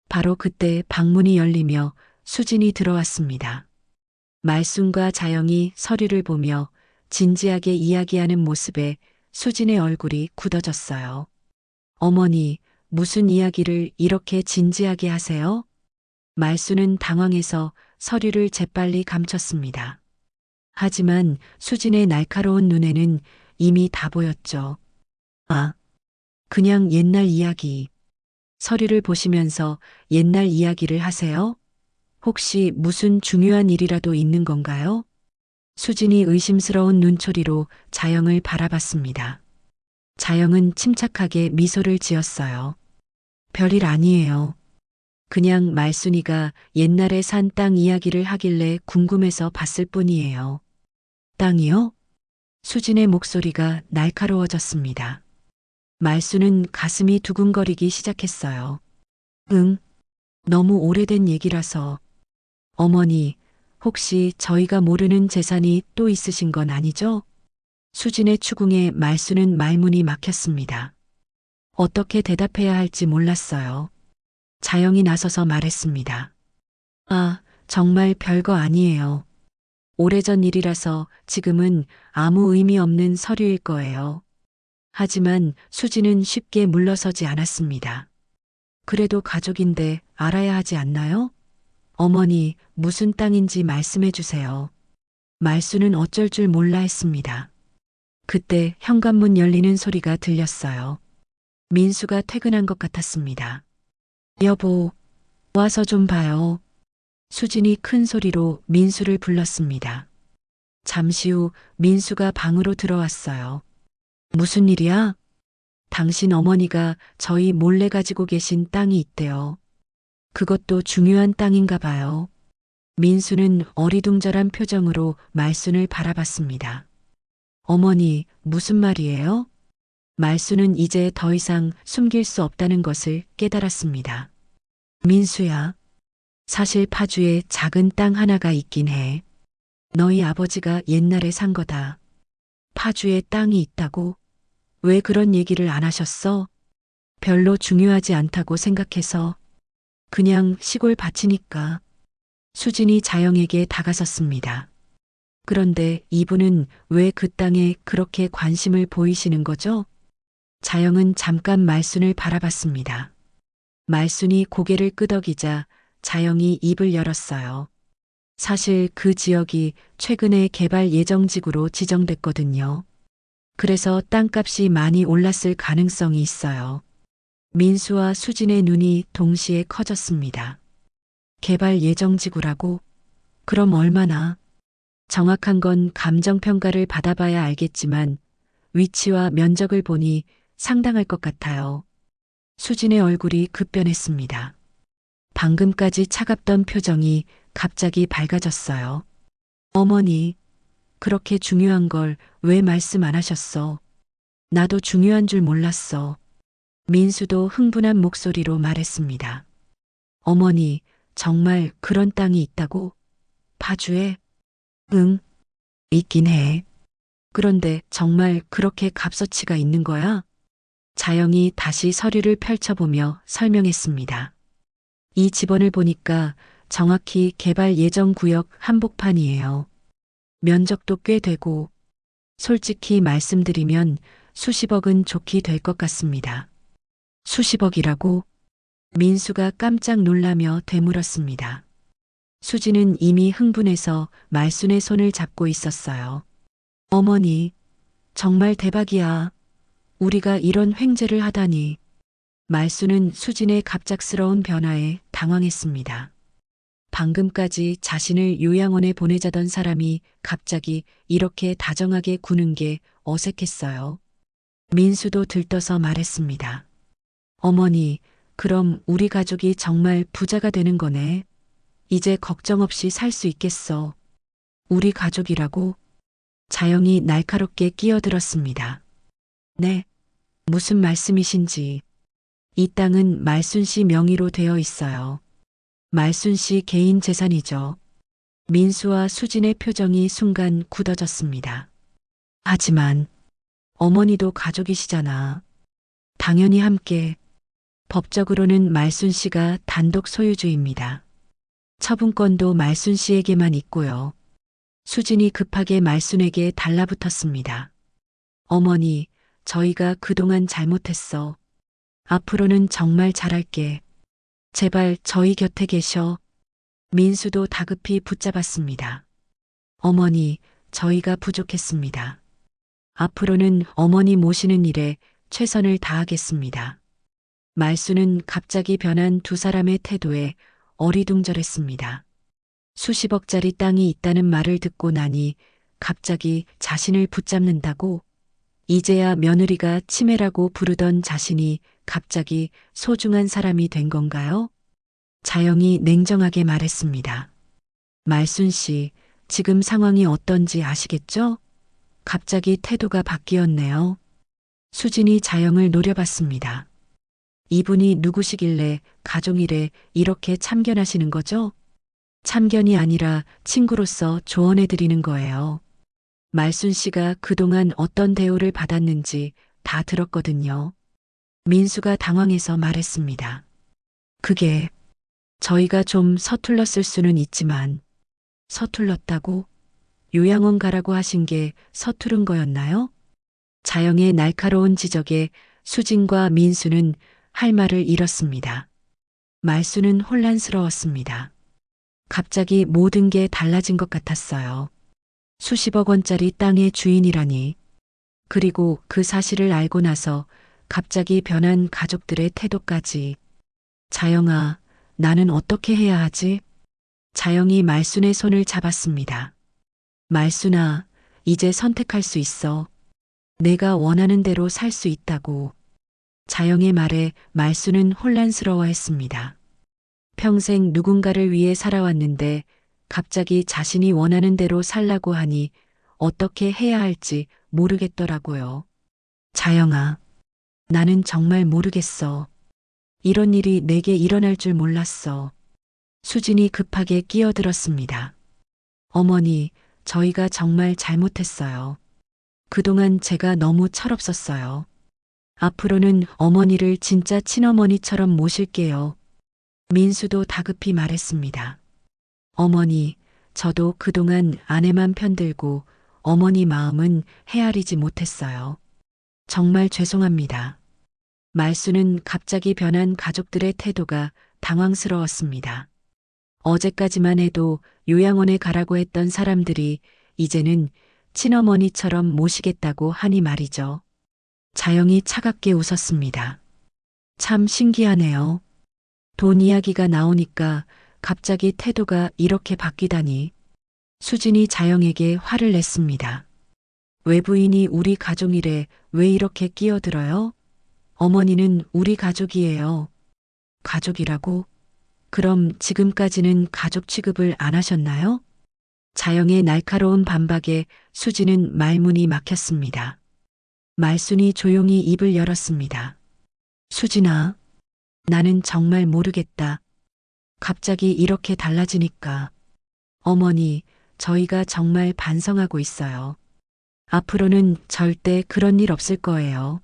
바로 그때 방문이 열리며 수진이 들어왔습니다. 말순과 자영이 서류를 보며 진지하게 이야기하는 모습에 수진의 얼굴이 굳어졌어요. 어머니, 무슨 이야기를 이렇게 진지하게 하세요? 말수는 당황해서 서류를 재빨리 감췄습니다. 하지만 수진의 날카로운 눈에는 이미 다 보였죠. 아, 그냥 옛날 이야기. 서류를 보시면서 옛날 이야기를 하세요? 혹시 무슨 중요한 일이라도 있는 건가요? 수진이 의심스러운 눈초리로 자영을 바라봤습니다. 자영은 침착하게 미소를 지었어요. 별일 아니에요. 그냥 말순이가 옛날에 산 땅 이야기를 하길래 궁금해서 봤을 뿐이에요. 땅이요? 수진의 목소리가 날카로워졌습니다. 말순은 가슴이 두근거리기 시작했어요. 응, 너무 오래된 얘기라서. 어머니, 혹시 저희가 모르는 재산이 또 있으신 건 아니죠? 수진의 추궁에 말수는 말문이 막혔습니다. 어떻게 대답해야 할지 몰랐어요. 자영이 나서서 말했습니다. 아, 정말 별거 아니에요. 오래전 일이라서 지금은 아무 의미 없는 서류일 거예요. 하지만 수진은 쉽게 물러서지 않았습니다. 그래도 가족인데 알아야 하지 않나요? 어머니, 무슨 땅인지 말씀해 주세요. 말수는 어쩔 줄 몰라 했습니다. 그때 현관문 열리는 소리가 들렸어요. 민수가 퇴근한 것 같았습니다. 여보, 와서 좀 봐요. 수진이 큰 소리로 민수를 불렀습니다. 잠시 후 민수가 방으로 들어왔어요. 무슨 일이야? 당신 어머니가 저희 몰래 가지고 계신 땅이 있대요. 그것도 중요한 땅인가 봐요. 민수는 어리둥절한 표정으로 말순을 바라봤습니다. 어머니, 무슨 말이에요? 말수는 이제 더 이상 숨길 수 없다는 것을 깨달았습니다. 민수야, 사실 파주에 작은 땅 하나가 있긴 해. 너희 아버지가 옛날에 산 거다. 파주에 땅이 있다고? 왜 그런 얘기를 안 하셨어? 별로 중요하지 않다고 생각해서. 그냥 시골 밭이니까. 수진이 자영에게 다가섰습니다. 그런데 이분은 왜 그 땅에 그렇게 관심을 보이시는 거죠? 자영은 잠깐 말순을 바라봤습니다. 말순이 고개를 끄덕이자 자영이 입을 열었어요. 사실 그 지역이 최근에 개발 예정지구로 지정됐거든요. 그래서 땅값이 많이 올랐을 가능성이 있어요. 민수와 수진의 눈이 동시에 커졌습니다. 개발 예정지구라고? 그럼 얼마나? 정확한 건 감정평가를 받아봐야 알겠지만 위치와 면적을 보니 상당할 것 같아요. 수진의 얼굴이 급변했습니다. 방금까지 차갑던 표정이 갑자기 밝아졌어요. 어머니, 그렇게 중요한 걸 왜 말씀 안 하셨어? 나도 중요한 줄 몰랐어. 민수도 흥분한 목소리로 말했습니다. 어머니, 정말 그런 땅이 있다고? 파주에? 응, 있긴 해. 그런데 정말 그렇게 값어치가 있는 거야? 자영이 다시 서류를 펼쳐보며 설명했습니다. 이 집원을 보니까 정확히 개발 예정 구역 한복판이에요. 면적도 꽤 되고, 솔직히 말씀드리면 수십억은 좋게 될 것 같습니다. 수십억이라고? 민수가 깜짝 놀라며 되물었습니다. 수지는 이미 흥분해서 말순의 손을 잡고 있었어요. 어머니, 정말 대박이야. 우리가 이런 횡재를 하다니. 말순은 수진의 갑작스러운 변화에 당황했습니다. 방금까지 자신을 요양원에 보내자던 사람이 갑자기 이렇게 다정하게 구는 게 어색했어요. 민수도 들떠서 말했습니다. 어머니, 그럼 우리 가족이 정말 부자가 되는 거네. 이제 걱정 없이 살 수 있겠어. 우리 가족이라고? 자영이 날카롭게 끼어들었습니다. 네, 무슨 말씀이신지. 이 땅은 말순 씨 명의로 되어 있어요. 말순 씨 개인 재산이죠. 민수와 수진의 표정이 순간 굳어졌습니다. 하지만 어머니도 가족이시잖아. 당연히 함께. 법적으로는 말순 씨가 단독 소유주입니다. 처분권도 말순 씨에게만 있고요. 수진이 급하게 말순에게 달라붙었습니다. 어머니, 저희가 그동안 잘못했어. 앞으로는 정말 잘할게. 제발 저희 곁에 계셔. 민수도 다급히 붙잡았습니다. 어머니, 저희가 부족했습니다. 앞으로는 어머니 모시는 일에 최선을 다하겠습니다. 말수는 갑자기 변한 두 사람의 태도에 어리둥절했습니다. 수십억짜리 땅이 있다는 말을 듣고 나니 갑자기 자신을 붙잡는다고? 이제야 며느리가 치매라고 부르던 자신이 갑자기 소중한 사람이 된 건가요? 자영이 냉정하게 말했습니다. 말순 씨, 지금 상황이 어떤지 아시겠죠? 갑자기 태도가 바뀌었네요. 수진이 자영을 노려봤습니다. 이분이 누구시길래 가족일에 이렇게 참견하시는 거죠? 참견이 아니라 친구로서 조언해드리는 거예요. 말순 씨가 그동안 어떤 대우를 받았는지 다 들었거든요. 민수가 당황해서 말했습니다. 그게 저희가 좀 서툴렀을 수는 있지만 서툴렀다고? 요양원 가라고 하신 게 서투른 거였나요? 자영의 날카로운 지적에 수진과 민수는 할 말을 잃었습니다. 말수는 혼란스러웠습니다. 갑자기 모든 게 달라진 것 같았어요. 수십억 원짜리 땅의 주인이라니. 그리고 그 사실을 알고 나서 갑자기 변한 가족들의 태도까지. 자영아, 나는 어떻게 해야 하지? 자영이 말순의 손을 잡았습니다. 말순아, 이제 선택할 수 있어. 내가 원하는 대로 살 수 있다고. 자영의 말에 말순은 혼란스러워했습니다. 평생 누군가를 위해 살아왔는데 갑자기 자신이 원하는 대로 살라고 하니 어떻게 해야 할지 모르겠더라고요. 자영아, 나는 정말 모르겠어. 이런 일이 내게 일어날 줄 몰랐어. 수진이 급하게 끼어들었습니다. 어머니, 저희가 정말 잘못했어요. 그동안 제가 너무 철없었어요. 앞으로는 어머니를 진짜 친어머니처럼 모실게요. 민수도 다급히 말했습니다. 어머니, 저도 그동안 아내만 편들고 어머니 마음은 헤아리지 못했어요. 정말 죄송합니다. 말수는 갑자기 변한 가족들의 태도가 당황스러웠습니다. 어제까지만 해도 요양원에 가라고 했던 사람들이 이제는 친어머니처럼 모시겠다고 하니 말이죠. 자영이 차갑게 웃었습니다. 참 신기하네요. 돈 이야기가 나오니까 갑자기 태도가 이렇게 바뀌다니. 수진이 자영에게 화를 냈습니다. 외부인이 우리 가족 일에 왜 이렇게 끼어들어요? 어머니는 우리 가족이에요. 가족이라고? 그럼 지금까지는 가족 취급을 안 하셨나요? 자영의 날카로운 반박에 수진은 말문이 막혔습니다. 말순이 조용히 입을 열었습니다. 수진아, 나는 정말 모르겠다. 갑자기 이렇게 달라지니까. 어머니, 저희가 정말 반성하고 있어요. 앞으로는 절대 그런 일 없을 거예요.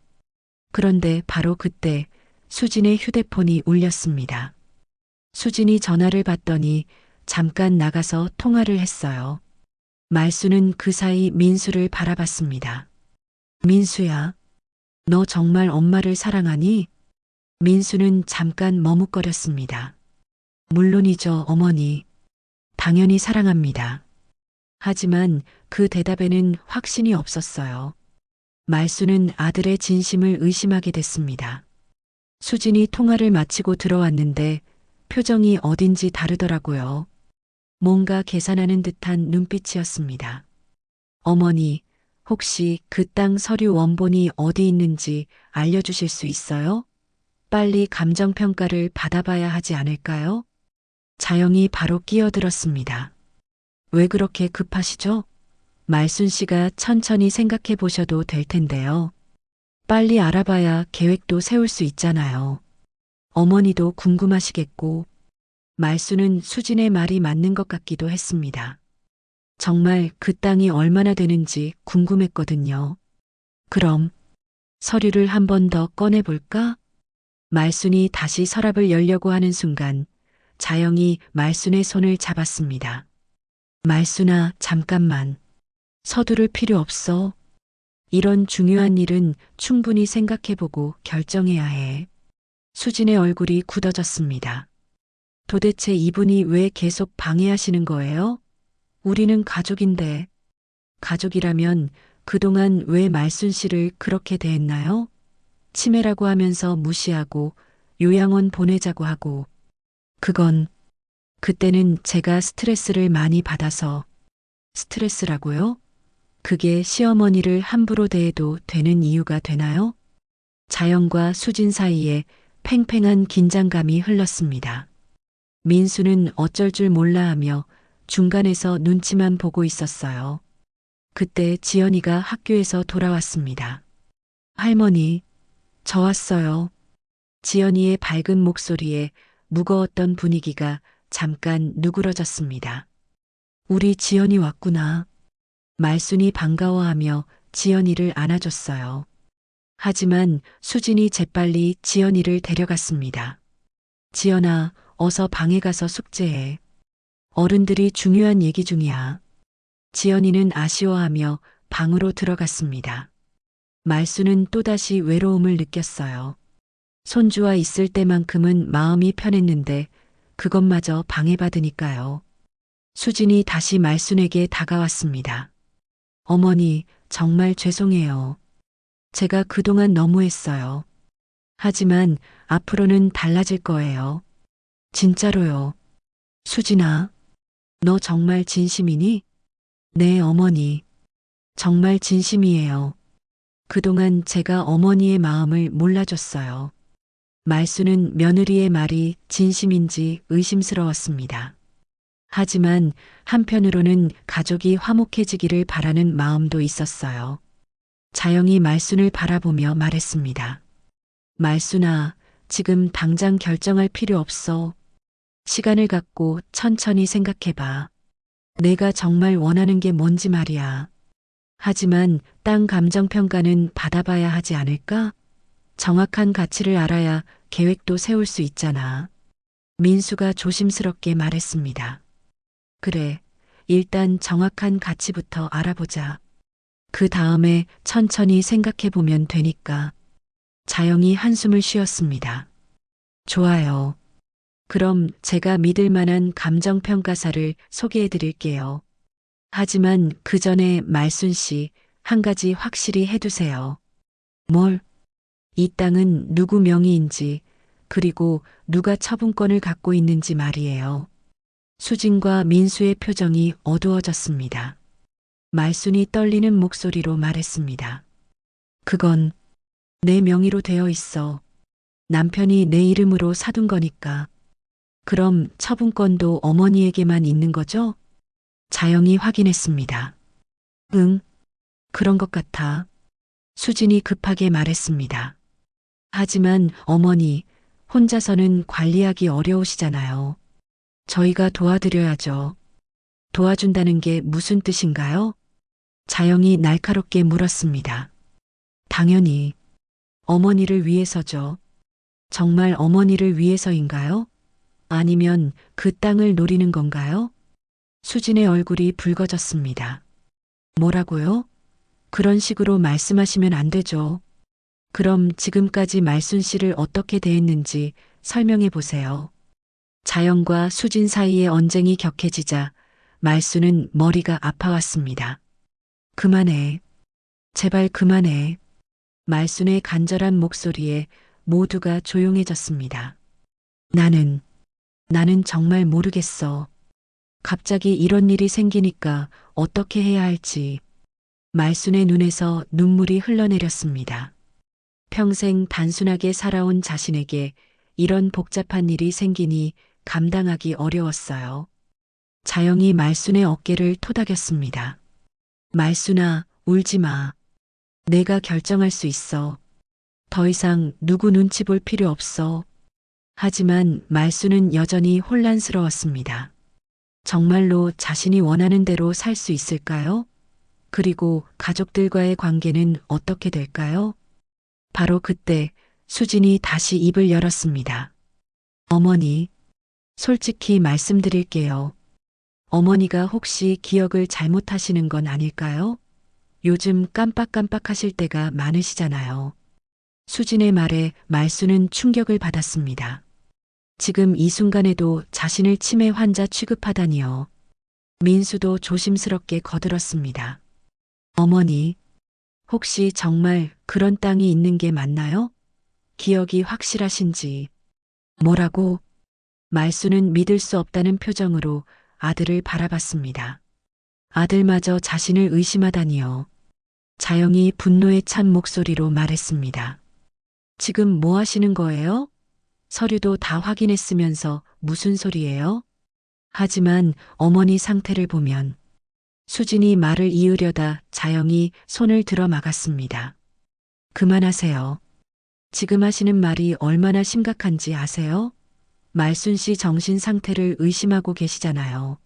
그런데 바로 그때 수진의 휴대폰이 울렸습니다. 수진이 전화를 받더니 잠깐 나가서 통화를 했어요. 말수는 그 사이 민수를 바라봤습니다. 민수야, 너 정말 엄마를 사랑하니? 민수는 잠깐 머뭇거렸습니다. 물론이죠, 어머니. 당연히 사랑합니다. 하지만 그 대답에는 확신이 없었어요. 말수는 아들의 진심을 의심하게 됐습니다. 수진이 통화를 마치고 들어왔는데 표정이 어딘지 다르더라고요. 뭔가 계산하는 듯한 눈빛이었습니다. 어머니, 혹시 그 땅 서류 원본이 어디 있는지 알려주실 수 있어요? 빨리 감정평가를 받아봐야 하지 않을까요? 자영이 바로 끼어들었습니다. 왜 그렇게 급하시죠? 말순 씨가 천천히 생각해 보셔도 될 텐데요. 빨리 알아봐야 계획도 세울 수 있잖아요. 어머니도 궁금하시겠고, 말순은 수진의 말이 맞는 것 같기도 했습니다. 정말 그 땅이 얼마나 되는지 궁금했거든요. 그럼 서류를 한 번 더 꺼내볼까? 말순이 다시 서랍을 열려고 하는 순간 자영이 말순의 손을 잡았습니다. 말순아, 잠깐만. 서두를 필요 없어. 이런 중요한 일은 충분히 생각해보고 결정해야 해. 수진의 얼굴이 굳어졌습니다. 도대체 이분이 왜 계속 방해하시는 거예요? 우리는 가족인데. 가족이라면 그동안 왜 말순 씨를 그렇게 대했나요? 치매라고 하면서 무시하고 요양원 보내자고 하고. 그때는 제가 스트레스를 많이 받아서. 스트레스라고요? 그게 시어머니를 함부로 대해도 되는 이유가 되나요? 자영과 수진 사이에 팽팽한 긴장감이 흘렀습니다. 민수는 어쩔 줄 몰라 하며 중간에서 눈치만 보고 있었어요. 그때 지연이가 학교에서 돌아왔습니다. 할머니, 저 왔어요. 지연이의 밝은 목소리에 무거웠던 분위기가 잠깐 누그러졌습니다. 우리 지연이 왔구나. 말순이 반가워하며 지연이를 안아줬어요. 하지만 수진이 재빨리 지연이를 데려갔습니다. 지연아, 어서 방에 가서 숙제해. 어른들이 중요한 얘기 중이야. 지연이는 아쉬워하며 방으로 들어갔습니다. 말수는 또다시 외로움을 느꼈어요. 손주와 있을 때만큼은 마음이 편했는데 그것마저 방해받으니까요. 수진이 다시 말순에게 다가왔습니다. 어머니, 정말 죄송해요. 제가 그동안 너무했어요. 하지만 앞으로는 달라질 거예요. 진짜로요. 수진아, 너 정말 진심이니? 네, 어머니. 정말 진심이에요. 그동안 제가 어머니의 마음을 몰라줬어요. 말수는 며느리의 말이 진심인지 의심스러웠습니다. 하지만 한편으로는 가족이 화목해지기를 바라는 마음도 있었어요. 자영이 말순을 바라보며 말했습니다. 말순아, 지금 당장 결정할 필요 없어. 시간을 갖고 천천히 생각해봐. 내가 정말 원하는 게 뭔지 말이야. 하지만 땅 감정평가는 받아봐야 하지 않을까? 정확한 가치를 알아야 계획도 세울 수 있잖아. 민수가 조심스럽게 말했습니다. 그래, 일단 정확한 가치부터 알아보자. 그 다음에 천천히 생각해 보면 되니까. 자영이 한숨을 쉬었습니다. 좋아요. 그럼 제가 믿을 만한 감정평가사를 소개해 드릴게요. 하지만 그 전에 말순 씨, 한 가지 확실히 해두세요. 뭘? 이 땅은 누구 명의인지, 그리고 누가 처분권을 갖고 있는지 말이에요. 수진과 민수의 표정이 어두워졌습니다. 말순이 떨리는 목소리로 말했습니다. 그건 내 명의로 되어 있어. 남편이 내 이름으로 사둔 거니까. 그럼 처분권도 어머니에게만 있는 거죠? 자영이 확인했습니다. 응, 그런 것 같아. 수진이 급하게 말했습니다. 하지만 어머니, 혼자서는 관리하기 어려우시잖아요. 저희가 도와드려야죠. 도와준다는 게 무슨 뜻인가요? 자영이 날카롭게 물었습니다. 당연히 어머니를 위해서죠. 정말 어머니를 위해서인가요? 아니면 그 땅을 노리는 건가요? 수진의 얼굴이 붉어졌습니다. 뭐라고요? 그런 식으로 말씀하시면 안 되죠. 그럼 지금까지 말순 씨를 어떻게 대했는지 설명해 보세요. 자영과 수진 사이의 언쟁이 격해지자 말순은 머리가 아파왔습니다. 그만해. 제발 그만해. 말순의 간절한 목소리에 모두가 조용해졌습니다. 나는 정말 모르겠어. 갑자기 이런 일이 생기니까 어떻게 해야 할지. 말순의 눈에서 눈물이 흘러내렸습니다. 평생 단순하게 살아온 자신에게 이런 복잡한 일이 생기니 감당하기 어려웠어요. 자영이 말순의 어깨를 토닥였습니다. 말순아, 울지 마. 내가 결정할 수 있어. 더 이상 누구 눈치 볼 필요 없어. 하지만 말순은 여전히 혼란스러웠습니다. 정말로 자신이 원하는 대로 살 수 있을까요? 그리고 가족들과의 관계는 어떻게 될까요? 바로 그때 수진이 다시 입을 열었습니다. 어머니, 솔직히 말씀드릴게요. 어머니가 혹시 기억을 잘못하시는 건 아닐까요? 요즘 깜빡깜빡하실 때가 많으시잖아요. 수진의 말에 말순은 충격을 받았습니다. 지금 이 순간에도 자신을 치매 환자 취급하다니요. 민수도 조심스럽게 거들었습니다. 어머니, 혹시 정말 그런 땅이 있는 게 맞나요? 기억이 확실하신지. 뭐라고? 말순은 믿을 수 없다는 표정으로 아들을 바라봤습니다. 아들마저 자신을 의심하다니요. 자영이 분노에 찬 목소리로 말했습니다. 지금 뭐 하시는 거예요? 서류도 다 확인했으면서 무슨 소리예요? 하지만 어머니 상태를 보면 수진이 말을 이으려다 자영이 손을 들어 막았습니다. 그만하세요. 지금 하시는 말이 얼마나 심각한지 아세요? 말순 씨 정신 상태를 의심하고 계시잖아요.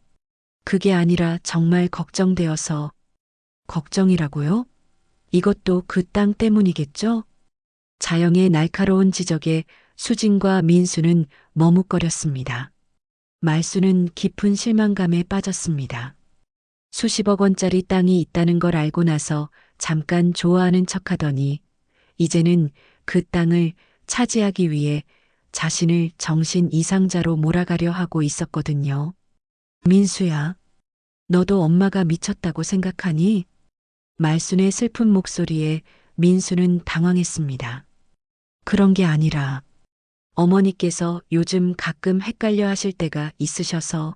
그게 아니라 정말 걱정되어서. 걱정이라고요? 이것도 그 땅 때문이겠죠? 자영의 날카로운 지적에 수진과 민수는 머뭇거렸습니다. 말수는 깊은 실망감에 빠졌습니다. 수십억 원짜리 땅이 있다는 걸 알고 나서 잠깐 좋아하는 척하더니 이제는 그 땅을 차지하기 위해 자신을 정신 이상자로 몰아가려 하고 있었거든요. 민수야, 너도 엄마가 미쳤다고 생각하니? 말순의 슬픈 목소리에 민수는 당황했습니다. 그런 게 아니라 어머니께서 요즘 가끔 헷갈려 하실 때가 있으셔서.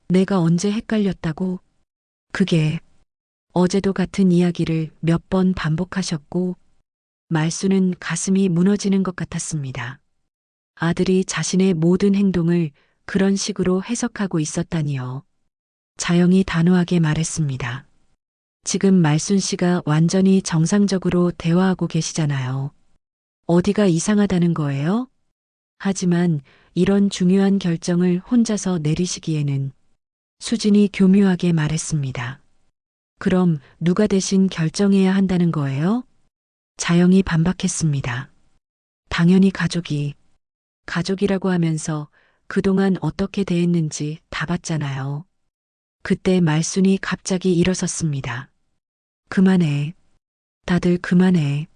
내가 언제 헷갈렸다고? 그게 어제도 같은 이야기를 몇 번 반복하셨고. 말수는 가슴이 무너지는 것 같았습니다. 아들이 자신의 모든 행동을 그런 식으로 해석하고 있었다니요. 자영이 단호하게 말했습니다. 지금 말순 씨가 완전히 정상적으로 대화하고 계시잖아요. 어디가 이상하다는 거예요? 하지만 이런 중요한 결정을 혼자서 내리시기에는. 수진이 교묘하게 말했습니다. 그럼 누가 대신 결정해야 한다는 거예요? 자영이 반박했습니다. 당연히 가족이라고 하면서 그동안 어떻게 대했는지 다 봤잖아요. 그때 말순이 갑자기 일어섰습니다. 그만해. 다들 그만해.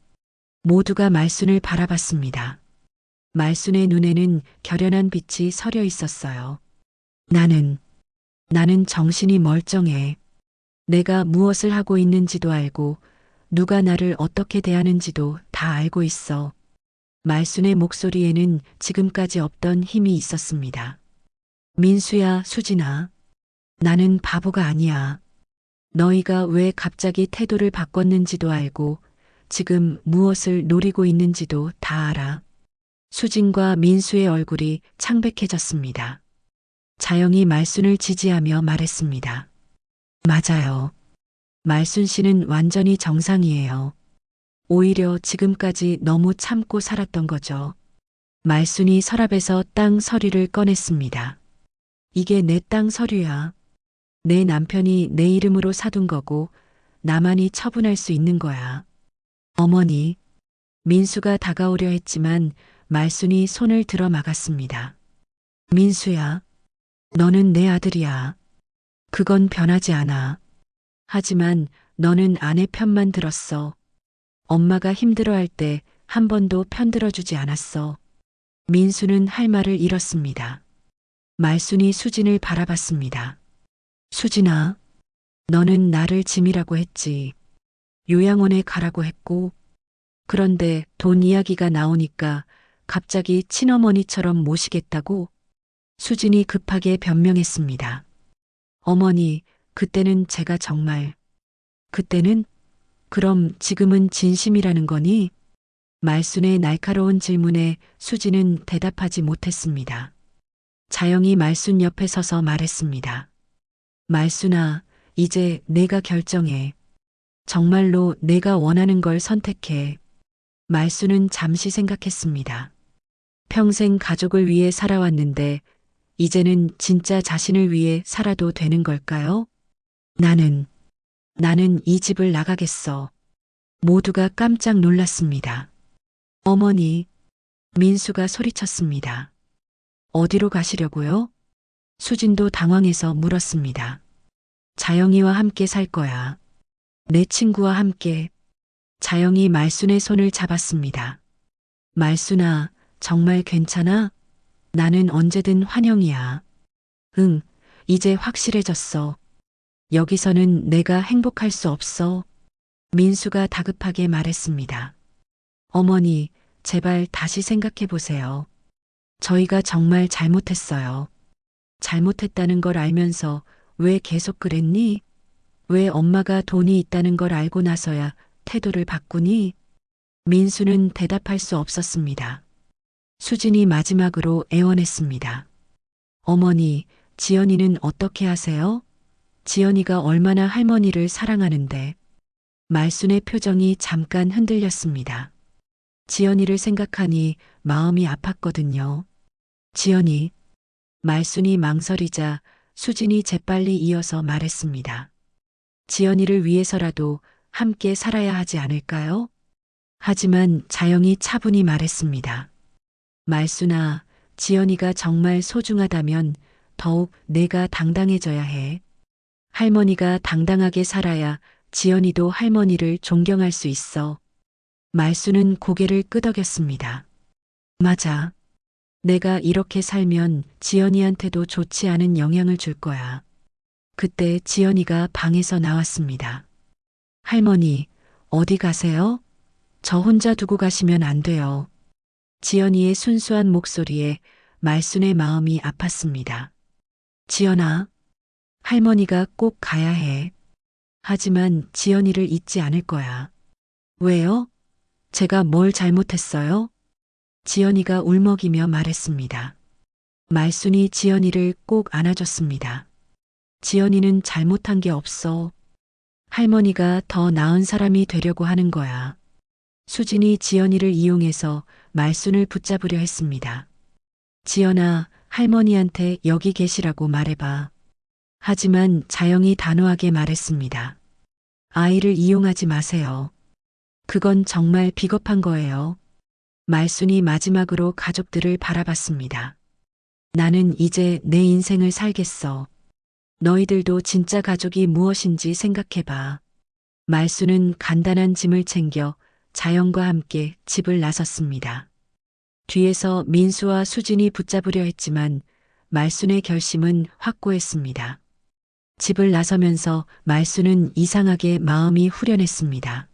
모두가 말순을 바라봤습니다. 말순의 눈에는 결연한 빛이 서려 있었어요. 나는 정신이 멀쩡해. 내가 무엇을 하고 있는지도 알고 누가 나를 어떻게 대하는지도 다 알고 있어. 말순의 목소리에는 지금까지 없던 힘이 있었습니다. 민수야, 수진아. 나는 바보가 아니야. 너희가 왜 갑자기 태도를 바꿨는지도 알고 지금 무엇을 노리고 있는지도 다 알아. 수진과 민수의 얼굴이 창백해졌습니다. 자영이 말순을 지지하며 말했습니다. 맞아요. 말순 씨는 완전히 정상이에요. 오히려 지금까지 너무 참고 살았던 거죠. 말순이 서랍에서 땅 서류를 꺼냈습니다. 이게 내 땅 서류야. 내 남편이 내 이름으로 사둔 거고 나만이 처분할 수 있는 거야. 어머니, 민수가 다가오려 했지만 말순이 손을 들어 막았습니다. 민수야, 너는 내 아들이야. 그건 변하지 않아. 하지만 너는 아내 편만 들었어. 엄마가 힘들어할 때 한 번도 편들어주지 않았어. 민수는 할 말을 잃었습니다. 말순이 수진을 바라봤습니다. 수진아, 너는 나를 짐이라고 했지. 요양원에 가라고 했고, 그런데 돈 이야기가 나오니까 갑자기 친어머니처럼 모시겠다고 수진이 급하게 변명했습니다. 어머니, 그때는 제가 정말, 그때는? 그럼 지금은 진심이라는 거니? 말순의 날카로운 질문에 수진은 대답하지 못했습니다. 자영이 말순 옆에 서서 말했습니다. 말순아, 이제 내가 결정해. 정말로 내가 원하는 걸 선택해. 말순은 잠시 생각했습니다. 평생 가족을 위해 살아왔는데 이제는 진짜 자신을 위해 살아도 되는 걸까요? 나는 이 집을 나가겠어. 모두가 깜짝 놀랐습니다. 어머니, 민수가 소리쳤습니다. 어디로 가시려고요? 수진도 당황해서 물었습니다. 자영이와 함께 살 거야. 내 친구와 함께. 자영이 말순의 손을 잡았습니다. 말순아, 정말 괜찮아? 나는 언제든 환영이야. 응, 이제 확실해졌어. 여기서는 내가 행복할 수 없어. 민수가 다급하게 말했습니다. 어머니, 제발 다시 생각해 보세요. 저희가 정말 잘못했어요. 잘못했다는 걸 알면서 왜 계속 그랬니? 왜 엄마가 돈이 있다는 걸 알고 나서야 태도를 바꾸니? 민수는 대답할 수 없었습니다. 수진이 마지막으로 애원했습니다. 어머니, 지연이는 어떻게 하세요? 지연이가 얼마나 할머니를 사랑하는데. 말순의 표정이 잠깐 흔들렸습니다. 지연이를 생각하니 마음이 아팠거든요. 지연이. 말순이 망설이자 수진이 재빨리 이어서 말했습니다. 지연이를 위해서라도 함께 살아야 하지 않을까요? 하지만 자영이 차분히 말했습니다. 말순아, 지연이가 정말 소중하다면 더욱 내가 당당해져야 해. 할머니가 당당하게 살아야 지연이도 할머니를 존경할 수 있어. 말순은 고개를 끄덕였습니다. 맞아. 내가 이렇게 살면 지연이한테도 좋지 않은 영향을 줄 거야. 그때 지연이가 방에서 나왔습니다. 할머니, 어디 가세요? 저 혼자 두고 가시면 안 돼요. 지연이의 순수한 목소리에 말순의 마음이 아팠습니다. 지연아, 할머니가 꼭 가야 해. 하지만 지연이를 잊지 않을 거야. 왜요? 제가 뭘 잘못했어요? 지연이가 울먹이며 말했습니다. 말순이 지연이를 꼭 안아줬습니다. 지연이는 잘못한 게 없어. 할머니가 더 나은 사람이 되려고 하는 거야. 수진이 지연이를 이용해서 말순을 붙잡으려 했습니다. 지연아, 할머니한테 여기 계시라고 말해봐. 하지만 자영이 단호하게 말했습니다. 아이를 이용하지 마세요. 그건 정말 비겁한 거예요. 말순이 마지막으로 가족들을 바라봤습니다. 나는 이제 내 인생을 살겠어. 너희들도 진짜 가족이 무엇인지 생각해봐. 말수는 간단한 짐을 챙겨 자영과 함께 집을 나섰습니다. 뒤에서 민수와 수진이 붙잡으려 했지만 말순의 결심은 확고했습니다. 집을 나서면서 말수는 이상하게 마음이 후련했습니다.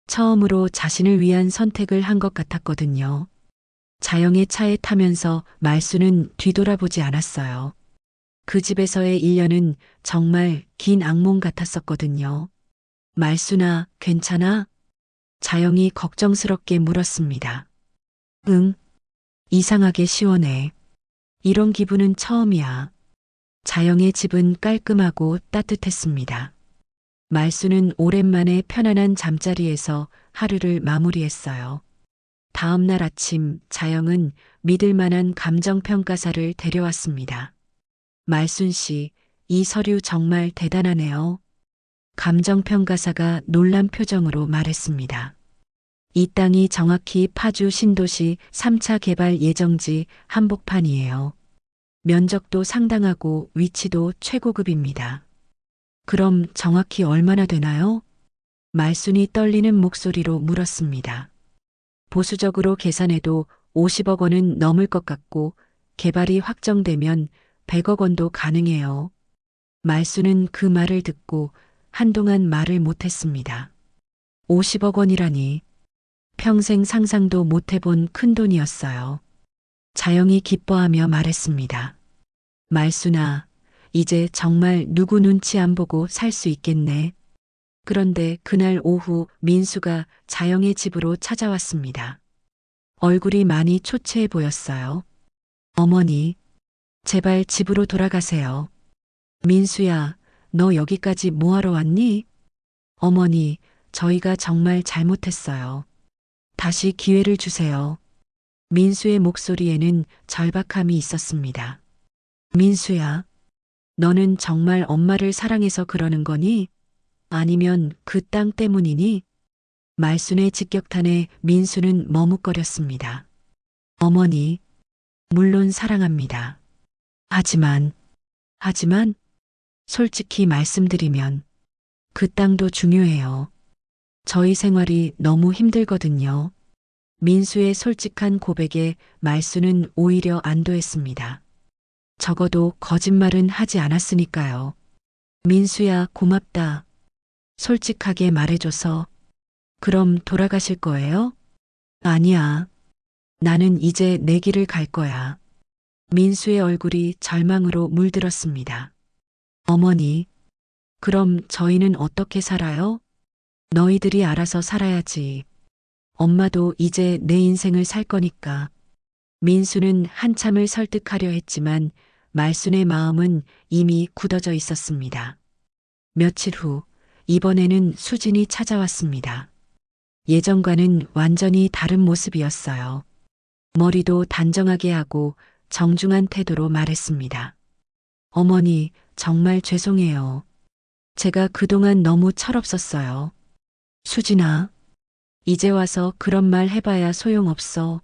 처음으로 자신을 위한 선택을 한 것 같았거든요. 자영의 차에 타면서 말수는 뒤돌아보지 않았어요. 그 집에서의 1년은 정말 긴 악몽 같았었거든요. 말수나 괜찮아? 자영이 걱정스럽게 물었습니다. 응. 이상하게 시원해. 이런 기분은 처음이야. 자영의 집은 깔끔하고 따뜻했습니다. 말수는 오랜만에 편안한 잠자리에서 하루를 마무리했어요. 다음 날 아침 자영은 믿을 만한 감정평가사를 데려왔습니다. 말순 씨, 이 서류 정말 대단하네요. 감정평가사가 놀란 표정으로 말했습니다. 이 땅이 정확히 파주 신도시 3차 개발 예정지 한복판이에요. 면적도 상당하고 위치도 최고급입니다. 그럼 정확히 얼마나 되나요? 말순이 떨리는 목소리로 물었습니다. 보수적으로 계산해도 50억 원은 넘을 것 같고 개발이 확정되면 100억 원도 가능해요. 말순은 그 말을 듣고 한동안 말을 못했습니다. 50억 원이라니 평생 상상도 못해본 큰돈이었어요. 자영이 기뻐하며 말했습니다. 말순아, 이제 정말 누구 눈치 안 보고 살 수 있겠네. 그런데 그날 오후 민수가 자영의 집으로 찾아왔습니다. 얼굴이 많이 초췌해 보였어요. 어머니, 제발 집으로 돌아가세요. 민수야, 너 여기까지 뭐하러 왔니? 어머니, 저희가 정말 잘못했어요. 다시 기회를 주세요. 민수의 목소리에는 절박함이 있었습니다. 민수야, 너는 정말 엄마를 사랑해서 그러는 거니? 아니면 그 땅 때문이니? 말순의 직격탄에 민수는 머뭇거렸습니다. 어머니, 물론 사랑합니다. 하지만, 솔직히 말씀드리면 그 땅도 중요해요. 저희 생활이 너무 힘들거든요. 민수의 솔직한 고백에 말수는 오히려 안도했습니다. 적어도 거짓말은 하지 않았으니까요. 민수야, 고맙다. 솔직하게 말해줘서. 그럼 돌아가실 거예요? 아니야. 나는 이제 내 길을 갈 거야. 민수의 얼굴이 절망으로 물들었습니다. 어머니, 그럼 저희는 어떻게 살아요? 너희들이 알아서 살아야지. 엄마도 이제 내 인생을 살 거니까. 민수는 한참을 설득하려 했지만 말순의 마음은 이미 굳어져 있었습니다. 며칠 후, 이번에는 수진이 찾아왔습니다. 예전과는 완전히 다른 모습이었어요. 머리도 단정하게 하고 정중한 태도로 말했습니다. 어머니, 정말 죄송해요. 제가 그동안 너무 철없었어요. 수진아, 이제 와서 그런 말 해봐야 소용없어.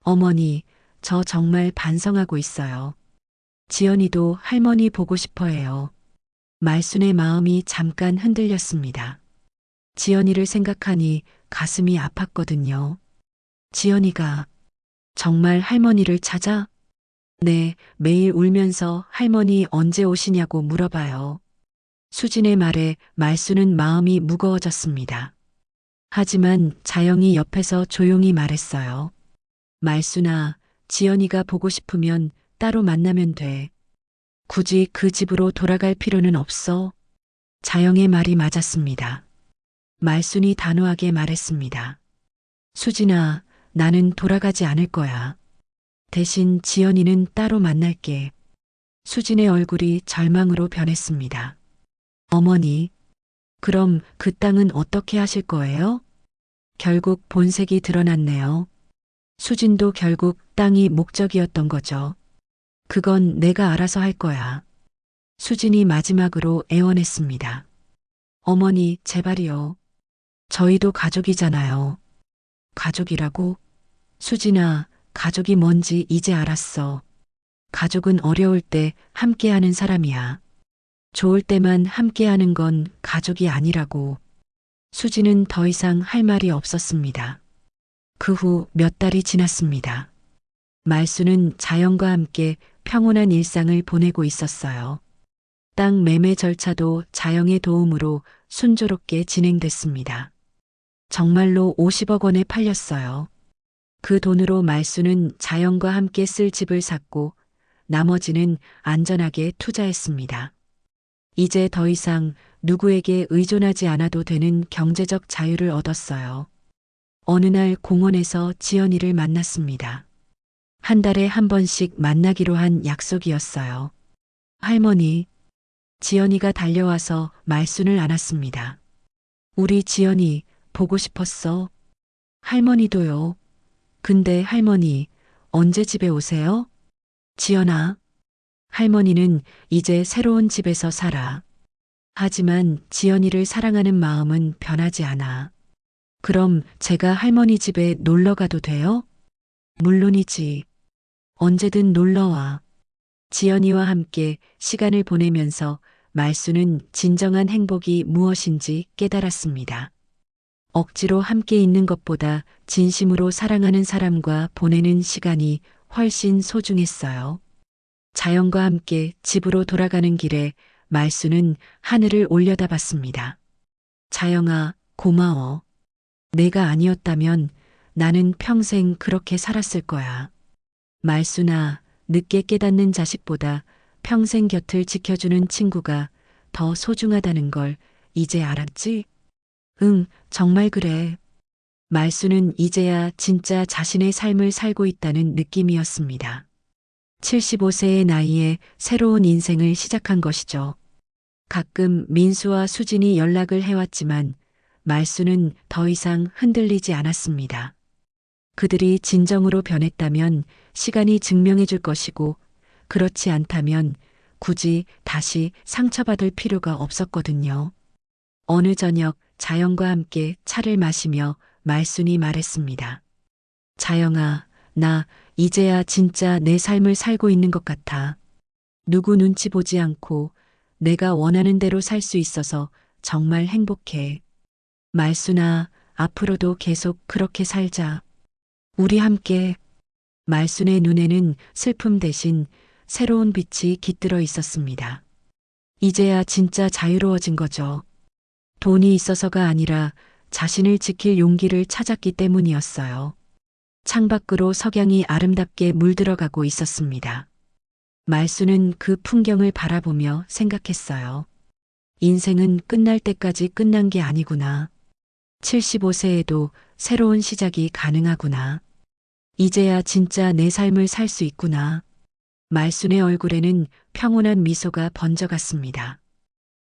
어머니, 저 정말 반성하고 있어요. 지연이도 할머니 보고 싶어 해요. 말순의 마음이 잠깐 흔들렸습니다. 지연이를 생각하니 가슴이 아팠거든요. 지연이가 정말 할머니를 찾아? 네, 매일 울면서 할머니 언제 오시냐고 물어봐요. 수진의 말에 말순은 마음이 무거워졌습니다. 하지만 자영이 옆에서 조용히 말했어요. 말순아, 지연이가 보고 싶으면 따로 만나면 돼. 굳이 그 집으로 돌아갈 필요는 없어. 자영의 말이 맞았습니다. 말순이 단호하게 말했습니다. 수진아, 나는 돌아가지 않을 거야. 대신 지연이는 따로 만날게. 수진의 얼굴이 절망으로 변했습니다. 어머니, 그럼 그 땅은 어떻게 하실 거예요? 결국 본색이 드러났네요. 수진도 결국 땅이 목적이었던 거죠. 그건 내가 알아서 할 거야. 수진이 마지막으로 애원했습니다. 어머니, 제발이요. 저희도 가족이잖아요. 가족이라고? 수진아, 가족이 뭔지 이제 알았어. 가족은 어려울 때 함께하는 사람이야. 좋을 때만 함께하는 건 가족이 아니라고. 수지는 더 이상 할 말이 없었습니다. 그 후 몇 달이 지났습니다. 말수는 자연과 함께 평온한 일상을 보내고 있었어요. 땅 매매 절차도 자영의 도움으로 순조롭게 진행됐습니다. 정말로 50억 원에 팔렸어요. 그 돈으로 말수는 자영과 함께 쓸 집을 샀고 나머지는 안전하게 투자했습니다. 이제 더 이상 누구에게 의존하지 않아도 되는 경제적 자유를 얻었어요. 어느 날 공원에서 지연이를 만났습니다. 한 달에 한 번씩 만나기로 한 약속이었어요. 할머니, 지연이가 달려와서 말순을 안았습니다. 우리 지연이 보고 싶었어. 할머니도요. 근데 할머니, 언제 집에 오세요? 지연아, 할머니는 이제 새로운 집에서 살아. 하지만 지연이를 사랑하는 마음은 변하지 않아. 그럼 제가 할머니 집에 놀러 가도 돼요? 물론이지. 언제든 놀러와. 지연이와 함께 시간을 보내면서 말수는 진정한 행복이 무엇인지 깨달았습니다. 억지로 함께 있는 것보다 진심으로 사랑하는 사람과 보내는 시간이 훨씬 소중했어요. 자연과 함께 집으로 돌아가는 길에 말수는 하늘을 올려다봤습니다. 자영아, 고마워. 내가 아니었다면 나는 평생 그렇게 살았을 거야. 말수나, 늦게 깨닫는 자식보다 평생 곁을 지켜주는 친구가 더 소중하다는 걸 이제 알았지? 응, 정말 그래. 말수는 이제야 진짜 자신의 삶을 살고 있다는 느낌이었습니다. 75세의 나이에 새로운 인생을 시작한 것이죠. 가끔 민수와 수진이 연락을 해왔지만 말수는 더 이상 흔들리지 않았습니다. 그들이 진정으로 변했다면 시간이 증명해 줄 것이고 그렇지 않다면 굳이 다시 상처받을 필요가 없었거든요. 어느 저녁 자영과 함께 차를 마시며 말순이 말했습니다. 자영아, 나 이제야 진짜 내 삶을 살고 있는 것 같아. 누구 눈치 보지 않고 내가 원하는 대로 살 수 있어서 정말 행복해. 말순아, 앞으로도 계속 그렇게 살자. 우리 함께. 말순의 눈에는 슬픔 대신 새로운 빛이 깃들어 있었습니다. 이제야 진짜 자유로워진 거죠. 돈이 있어서가 아니라 자신을 지킬 용기를 찾았기 때문이었어요. 창밖으로 석양이 아름답게 물들어가고 있었습니다. 말수는 그 풍경을 바라보며 생각했어요. 인생은 끝날 때까지 끝난 게 아니구나. 75세에도 새로운 시작이 가능하구나. 이제야 진짜 내 삶을 살 수 있구나. 말순의 얼굴에는 평온한 미소가 번져갔습니다.